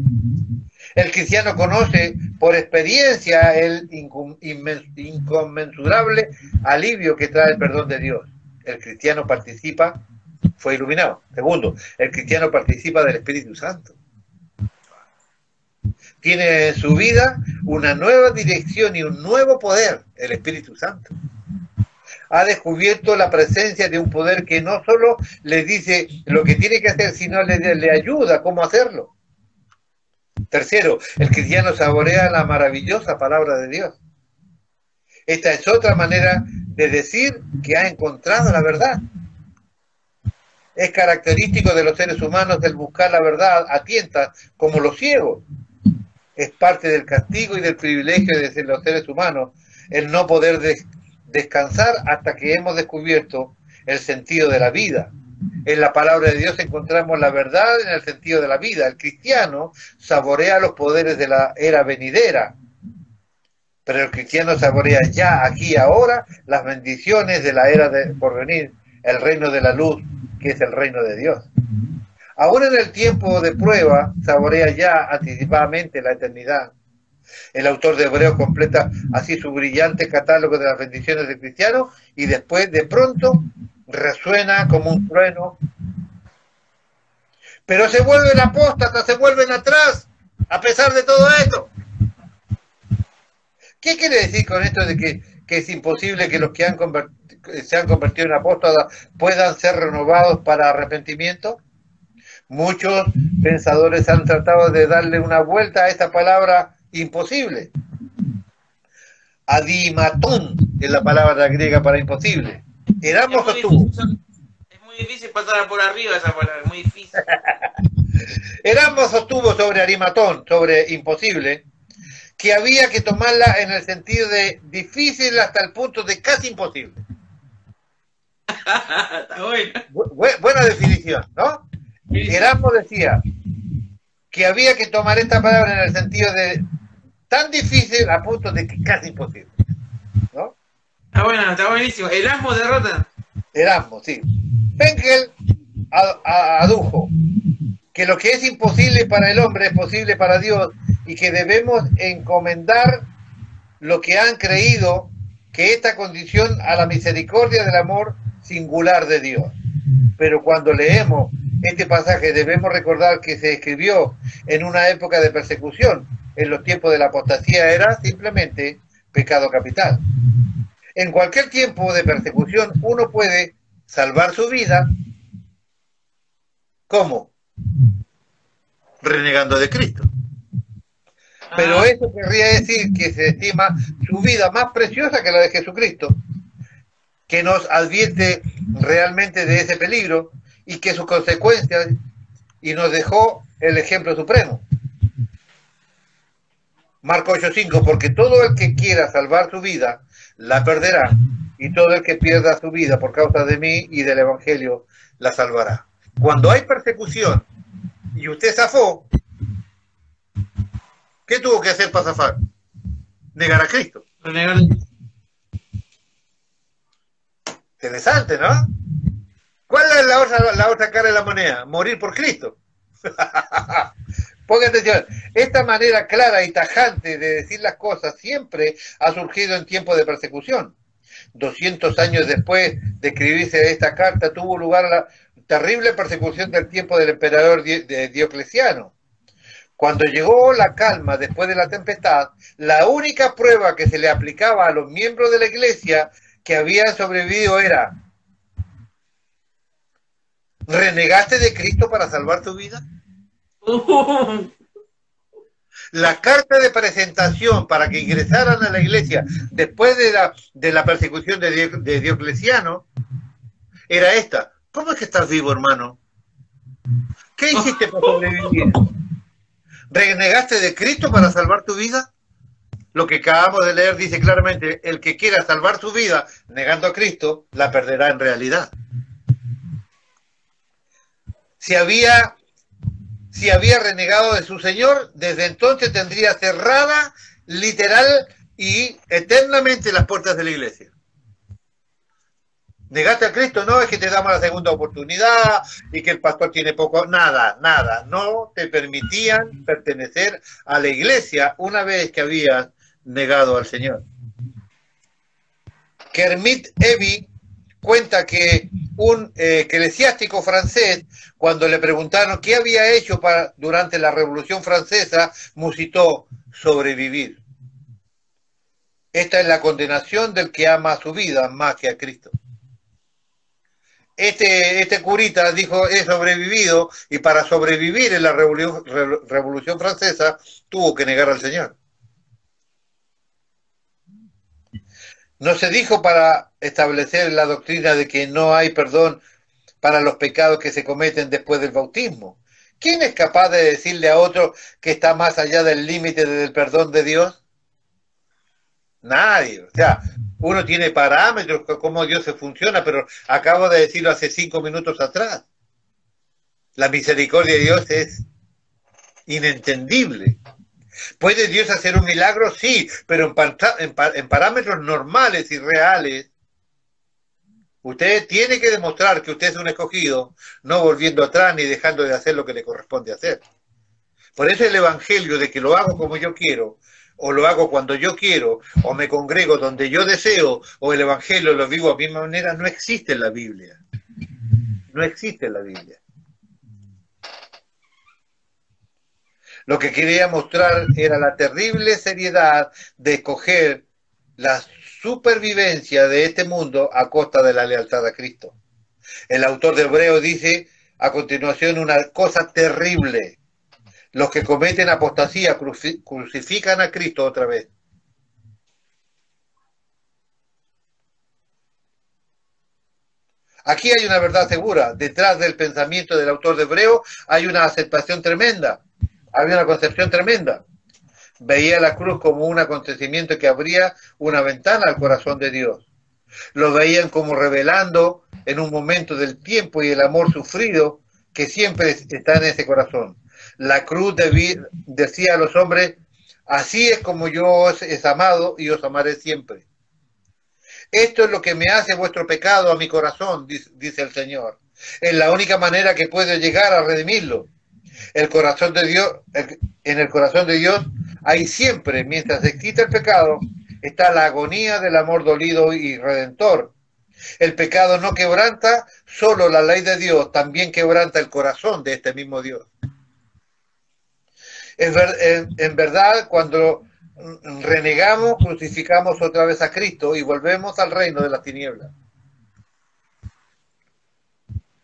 [SPEAKER 1] El cristiano conoce por experiencia el inconmensurable alivio que trae el perdón de Dios. El cristiano participa, fue iluminado. Segundo, el cristiano participa del Espíritu Santo. Tiene en su vida una nueva dirección y un nuevo poder, el Espíritu Santo. Ha descubierto la presencia de un poder que no solo le dice lo que tiene que hacer, sino le ayuda cómo hacerlo. Tercero, el cristiano saborea la maravillosa palabra de Dios. Esta es otra manera de decir que ha encontrado la verdad. Es característico de los seres humanos el buscar la verdad a tientas, como los ciegos. Es parte del castigo y del privilegio de los seres humanos el no poder descansar hasta que hemos descubierto el sentido de la vida. En la palabra de Dios encontramos la verdad en el sentido de la vida. El cristiano saborea los poderes de la era venidera, pero el cristiano saborea ya, aquí, ahora, las bendiciones de la era por venir, el reino de la luz, que es el reino de Dios. Aún en el tiempo de prueba, saborea ya anticipadamente la eternidad. El autor de Hebreos completa así su brillante catálogo de las bendiciones del cristiano y después, de pronto, resuena como un trueno. Pero se vuelven apóstatas, se vuelven atrás, a pesar de todo esto. ¿Qué quiere decir con esto de que es imposible que los que se han convertido en apóstatas puedan ser renovados para arrepentimiento? Muchos pensadores han tratado de darle una vuelta a esta palabra imposible. Adimatón es la palabra griega para imposible. Erasmo sostuvo.
[SPEAKER 2] Es muy difícil pasar por arriba esa palabra, es muy difícil.
[SPEAKER 1] Erasmo sostuvo sobre arimatón, sobre imposible, que había que tomarla en el sentido de difícil hasta el punto de casi imposible.
[SPEAKER 2] Está bueno.
[SPEAKER 1] Buena definición, ¿no? Erasmo decía que había que tomar esta palabra en el sentido de tan difícil a punto de que casi imposible, ¿no?
[SPEAKER 2] Está bueno, está buenísimo. Erasmo derrota.
[SPEAKER 1] Erasmo, sí. Penkel adujo que lo que es imposible para el hombre es posible para Dios y que debemos encomendar lo que han creído, que esta condición a la misericordia del amor singular de Dios. Pero cuando leemos este pasaje debemos recordar que se escribió en una época de persecución. En los tiempos de la apostasía era simplemente pecado capital. En cualquier tiempo de persecución uno puede salvar su vida. ¿Cómo? Renegando de Cristo. Pero eso querría decir que se estima su vida más preciosa que la de Jesucristo, que nos advierte realmente de ese peligro y que sus consecuencias, y nos dejó el ejemplo supremo. Marcos 8:5, porque todo el que quiera salvar su vida, la perderá, y todo el que pierda su vida por causa de mí y del Evangelio, la salvará. Cuando hay persecución, y usted zafó, ¿qué tuvo que hacer para zafar? Negar a Cristo.
[SPEAKER 2] Renegar.
[SPEAKER 1] Interesante, ¿no? ¿Cuál es la otra cara de la moneda? Morir por Cristo. Ponga atención, esta manera clara y tajante de decir las cosas siempre ha surgido en tiempos de persecución. 200 años después de escribirse esta carta tuvo lugar la terrible persecución del tiempo del emperador Diocleciano. Cuando llegó la calma después de la tempestad, la única prueba que se le aplicaba a los miembros de la iglesia que habían sobrevivido era: ¿renegaste de Cristo para salvar tu vida? La carta de presentación para que ingresaran a la iglesia después de la persecución de Diocleciano era esta: ¿cómo es que estás vivo, hermano? ¿Qué hiciste para sobrevivir? ¿Renegaste de Cristo para salvar tu vida? Lo que acabamos de leer dice claramente: el que quiera salvar su vida negando a Cristo, la perderá en realidad. si había renegado de su Señor, desde entonces tendría cerrada, literal y eternamente las puertas de la iglesia. Negaste a Cristo, no, es que te damos la segunda oportunidad y que el pastor tiene poco, nada, no te permitían pertenecer a la iglesia una vez que habías negado al Señor. Kermit Evy cuenta que un eclesiástico francés, cuando le preguntaron qué había hecho durante la Revolución Francesa, musitó: sobrevivir. Esta es la condenación del que ama a su vida más que a Cristo. Este curita dijo: he sobrevivido, y para sobrevivir en la Revolución Francesa tuvo que negar al Señor. No se dijo para establecer la doctrina de que no hay perdón para los pecados que se cometen después del bautismo. ¿Quién es capaz de decirle a otro que está más allá del límite del perdón de Dios? Nadie. O sea, uno tiene parámetros, cómo Dios se funciona, pero acabo de decirlo hace 5 minutos atrás. La misericordia de Dios es inentendible. ¿Puede Dios hacer un milagro? Sí, pero en parámetros normales y reales. Usted tiene que demostrar que usted es un escogido, no volviendo atrás ni dejando de hacer lo que le corresponde hacer. Por eso el evangelio de que lo hago como yo quiero, o lo hago cuando yo quiero, o me congrego donde yo deseo, o el evangelio lo vivo a mi manera, no existe en la Biblia. No existe en la Biblia. Lo que quería mostrar era la terrible seriedad de escoger la supervivencia de este mundo a costa de la lealtad a Cristo. El autor de Hebreos dice a continuación una cosa terrible: los que cometen apostasía crucifican a Cristo otra vez. Aquí hay una verdad segura. Detrás del pensamiento del autor de Hebreos hay una aceptación tremenda. Había una concepción tremenda. Veía la cruz como un acontecimiento que abría una ventana al corazón de Dios. Lo veían como revelando en un momento del tiempo y el amor sufrido que siempre está en ese corazón. La cruz decía a los hombres: así es como yo os he amado y os amaré siempre. Esto es lo que me hace vuestro pecado a mi corazón, dice el Señor. Es la única manera que puedo llegar a redimirlo. El corazón de Dios, en el corazón de Dios hay siempre, mientras se quita el pecado, está la agonía del amor dolido y redentor. El pecado no quebranta solo la ley de Dios, también quebranta el corazón de este mismo Dios. En verdad, cuando renegamos, crucificamos otra vez a Cristo y volvemos al reino de las tinieblas.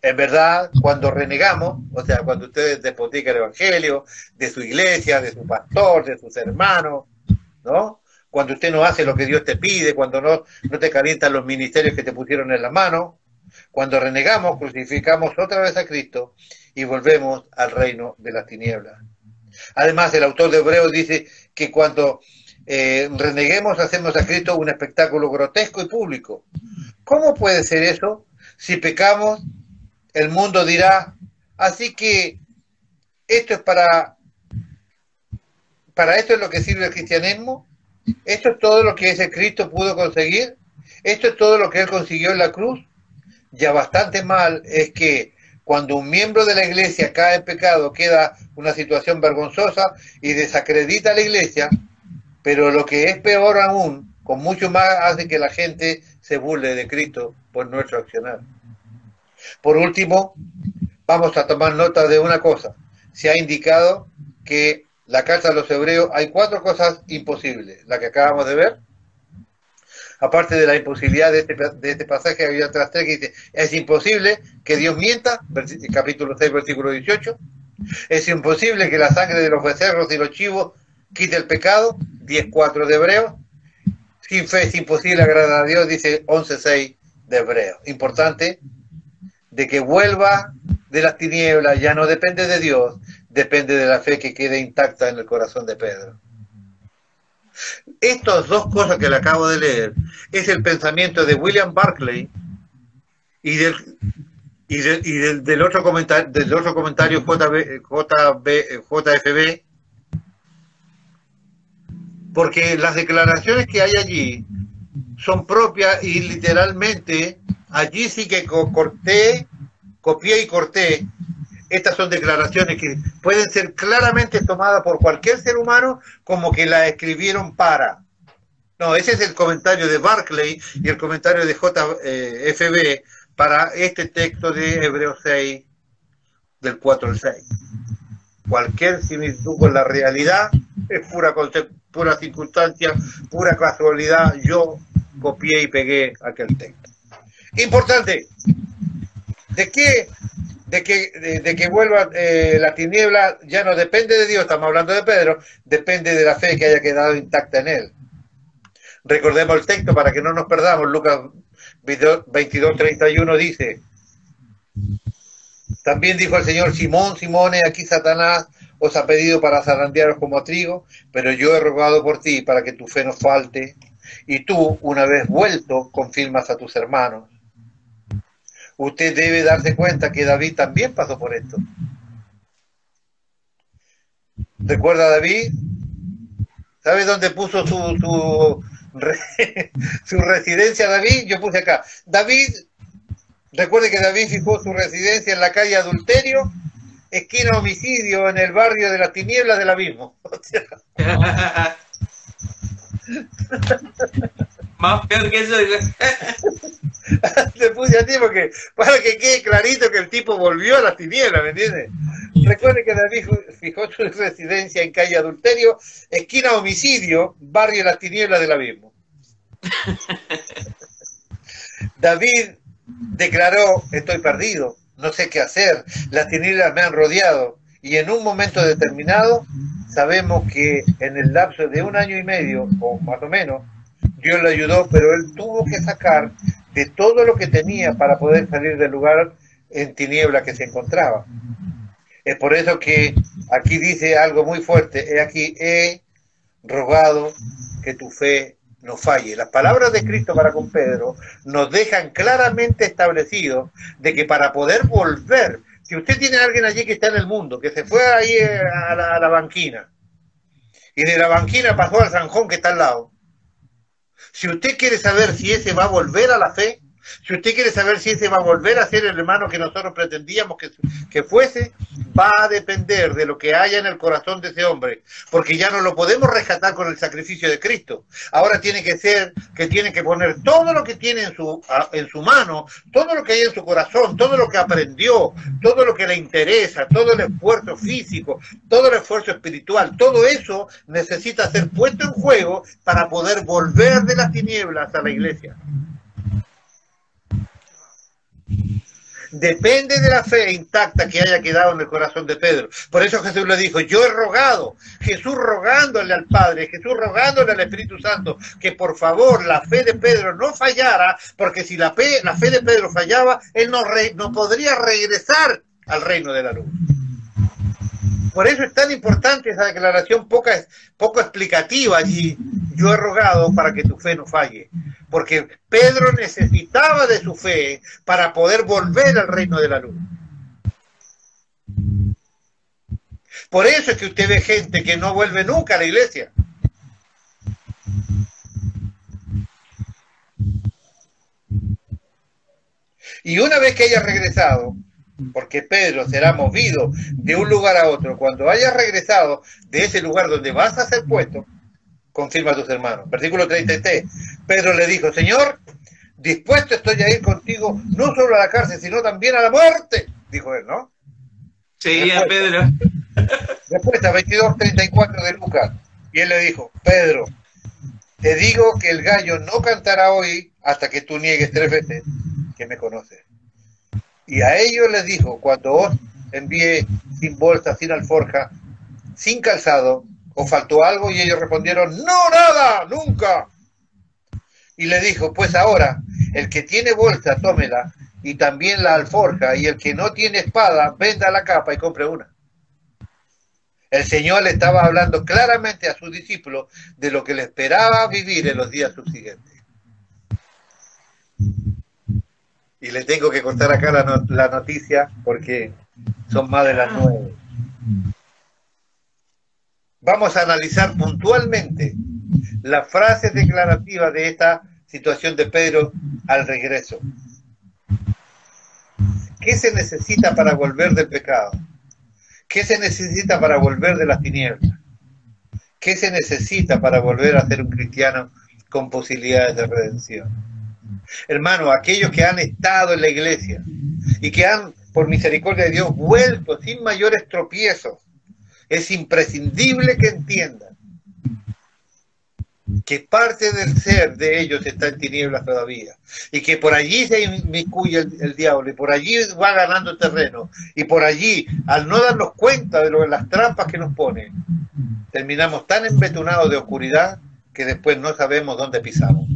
[SPEAKER 1] En verdad, cuando renegamos, o sea, cuando usted despotica el evangelio, de su iglesia, de su pastor, de sus hermanos, ¿no? Cuando usted no hace lo que Dios te pide, cuando no te calientan los ministerios que te pusieron en la mano, cuando renegamos, crucificamos otra vez a Cristo y volvemos al reino de las tinieblas. Además, el autor de Hebreos dice que cuando reneguemos, hacemos a Cristo un espectáculo grotesco y público. ¿Cómo puede ser eso? Si pecamos, el mundo dirá: así que esto es para esto es lo que sirve el cristianismo, esto es todo lo que ese Cristo pudo conseguir, esto es todo lo que él consiguió en la cruz. Ya bastante mal es que cuando un miembro de la iglesia cae en pecado queda una situación vergonzosa y desacredita a la iglesia, pero lo que es peor aún, con mucho más hace que la gente se burle de Cristo por nuestro accionar. Por último, vamos a tomar nota de una cosa. Se ha indicado que la carta a los hebreos hay 4 cosas imposibles. La que acabamos de ver, aparte de la imposibilidad de este pasaje, había otras 3 que dice: es imposible que Dios mienta, capítulo 6, versículo 18. Es imposible que la sangre de los becerros y los chivos quite el pecado, 10:4 de Hebreos. Sin fe es imposible agradar a Dios, dice 11:6 de Hebreos. Importante de que vuelva de las tinieblas ya no depende de Dios, depende de la fe que quede intacta en el corazón de Pedro. Estas 2 cosas que le acabo de leer es el pensamiento de William Barclay y del Del otro comentario JFB, porque las declaraciones que hay allí son propias y literalmente allí sí que copié y corté. Estas son declaraciones que pueden ser claramente tomadas por cualquier ser humano como que las escribieron para. No, ese es el comentario de Barclay y el comentario de JFB para este texto de Hebreos 6, del 4 al 6. Cualquier similitud con la realidad es pura circunstancia, pura casualidad. Yo copié y pegué aquel texto. Importante, de que vuelva la tiniebla ya no depende de Dios, estamos hablando de Pedro, depende de la fe que haya quedado intacta en él. Recordemos el texto para que no nos perdamos. Lucas 22:31 dice: también dijo el Señor: Simón, Simón, aquí Satanás os ha pedido para zarandearos como a trigo, pero yo he rogado por ti para que tu fe no falte, y tú, una vez vuelto, confirmas a tus hermanos. Usted debe darse cuenta que David también pasó por esto. ¿Recuerda a David? ¿Sabe dónde puso su residencia David? Yo puse acá. David, recuerde que David fijó su residencia en la calle Adulterio, esquina Homicidio, en el barrio de las tinieblas del abismo.
[SPEAKER 2] Más peor que eso.
[SPEAKER 1] Le puse a ti porque para que quede clarito que el tipo volvió a las tinieblas, ¿me entiendes? Recuerde que David fijó su residencia en calle Adulterio, esquina Homicidio, barrio de las tinieblas del abismo. David declaró: estoy perdido, no sé qué hacer, las tinieblas me han rodeado, y en un momento determinado sabemos que en el lapso de 1 año y medio, o más o menos, Dios le ayudó, pero él tuvo que sacar de todo lo que tenía para poder salir del lugar en tiniebla que se encontraba. Es por eso que aquí dice algo muy fuerte: he aquí, he rogado que tu fe no falle. Las palabras de Cristo para con Pedro nos dejan claramente establecido de que para poder volver, si usted tiene a alguien allí que está en el mundo, que se fue ahí a la banquina, y de la banquina pasó al zanjón que está al lado, si usted quiere saber si ese va a volver a la fe, si usted quiere saber si ese va a volver a ser el hermano que nosotros pretendíamos que fuese, va a depender de lo que haya en el corazón de ese hombre, porque ya no lo podemos rescatar con el sacrificio de Cristo. Ahora tiene que ser que tiene que poner todo lo que tiene en su mano, todo lo que hay en su corazón, todo lo que aprendió, todo lo que le interesa, todo el esfuerzo físico, todo el esfuerzo espiritual, todo eso necesita ser puesto en juego para poder volver de las tinieblas a la iglesia. Depende de la fe intacta que haya quedado en el corazón de Pedro. Por eso Jesús le dijo: yo he rogado, Jesús rogándole al Padre, Jesús rogándole al Espíritu Santo, que por favor la fe de Pedro no fallara, porque si la fe de Pedro fallaba, él no podría regresar al reino de la luz. Por eso es tan importante esa declaración poco explicativa allí: yo he rogado para que tu fe no falle. Porque Pedro necesitaba de su fe para poder volver al reino de la luz. Por eso es que usted ve gente que no vuelve nunca a la iglesia. Y una vez que haya regresado, porque Pedro será movido de un lugar a otro, cuando haya regresado de ese lugar donde vas a ser puesto, confirma a tus hermanos. Versículo 33. Pedro le dijo: Señor, dispuesto estoy a ir contigo, no solo a la cárcel, sino también a la muerte, dijo él, ¿no?
[SPEAKER 2] Sí, a Pedro.
[SPEAKER 1] Respuesta 22:34 de Lucas. Y él le dijo: Pedro, te digo que el gallo no cantará hoy hasta que tú niegues 3 veces que me conoces. Y a ellos les dijo: cuando os envié sin bolsa, sin alforja, sin calzado, ¿os faltó algo? Y ellos respondieron: no, nada, nunca. Y le dijo: pues ahora, el que tiene bolsa, tómela, y también la alforja, y el que no tiene espada, venda la capa y compre una. El Señor le estaba hablando claramente a sus discípulos de lo que le esperaba vivir en los días subsiguientes. Y le tengo que cortar acá la noticia porque son más de las 9. Vamos a analizar puntualmente las frases declarativas de esta situación de Pedro al regreso. ¿Qué se necesita para volver del pecado? ¿Qué se necesita para volver de las tinieblas? ¿Qué se necesita para volver a ser un cristiano con posibilidades de redención? Hermano, aquellos que han estado en la iglesia y que han, por misericordia de Dios, vuelto sin mayores tropiezos, es imprescindible que entiendan que parte del ser de ellos está en tinieblas todavía, y que por allí se inmiscuye el diablo, y por allí va ganando terreno, y por allí, al no darnos cuenta de las trampas que nos pone, terminamos tan embetunados de oscuridad que después no sabemos dónde pisamos.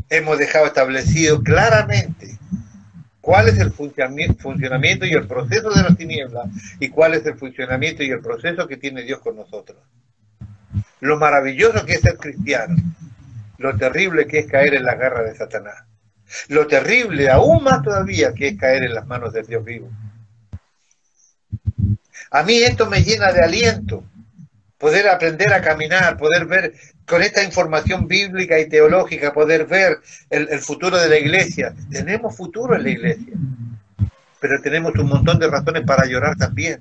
[SPEAKER 1] Hemos dejado establecido claramente cuál es el funcionamiento y el proceso de las tinieblas, y cuál es el funcionamiento y el proceso que tiene Dios con nosotros. Lo maravilloso que es ser cristiano, lo terrible que es caer en las garras de Satanás, lo terrible, aún más todavía, que es caer en las manos del Dios vivo. A mí esto me llena de aliento, poder aprender a caminar, poder ver con esta información bíblica y teológica, poder ver el futuro de la iglesia. Tenemos futuro en la iglesia, pero tenemos un montón de razones para llorar también.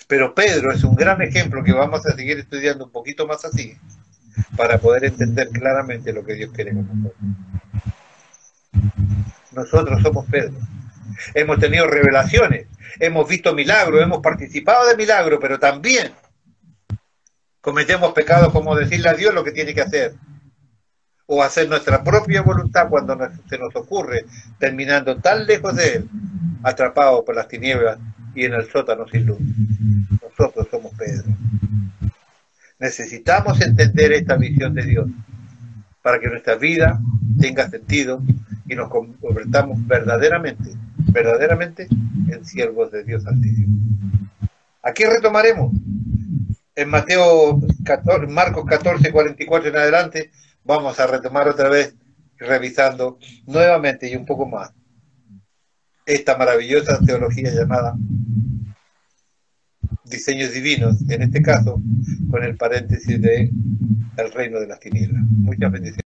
[SPEAKER 1] Pero Pedro es un gran ejemplo que vamos a seguir estudiando un poquito más así, para poder entender claramente lo que Dios quiere con nosotros. Nosotros somos Pedro. Hemos tenido revelaciones, hemos visto milagros, hemos participado de milagros, pero también cometemos pecados como decirle a Dios lo que tiene que hacer, o hacer nuestra propia voluntad cuando se nos ocurre, terminando tan lejos de Él, atrapados por las tinieblas y en el sótano sin luz. Nosotros somos Pedro. Necesitamos entender esta visión de Dios para que nuestra vida tenga sentido y nos convertamos verdaderamente en siervos de Dios Altísimo. Aquí retomaremos en Marcos 14, 44 en adelante. Vamos a retomar otra vez, revisando nuevamente y un poco más esta maravillosa teología llamada diseños divinos, en este caso con el paréntesis de el reino de las tinieblas. Muchas bendiciones.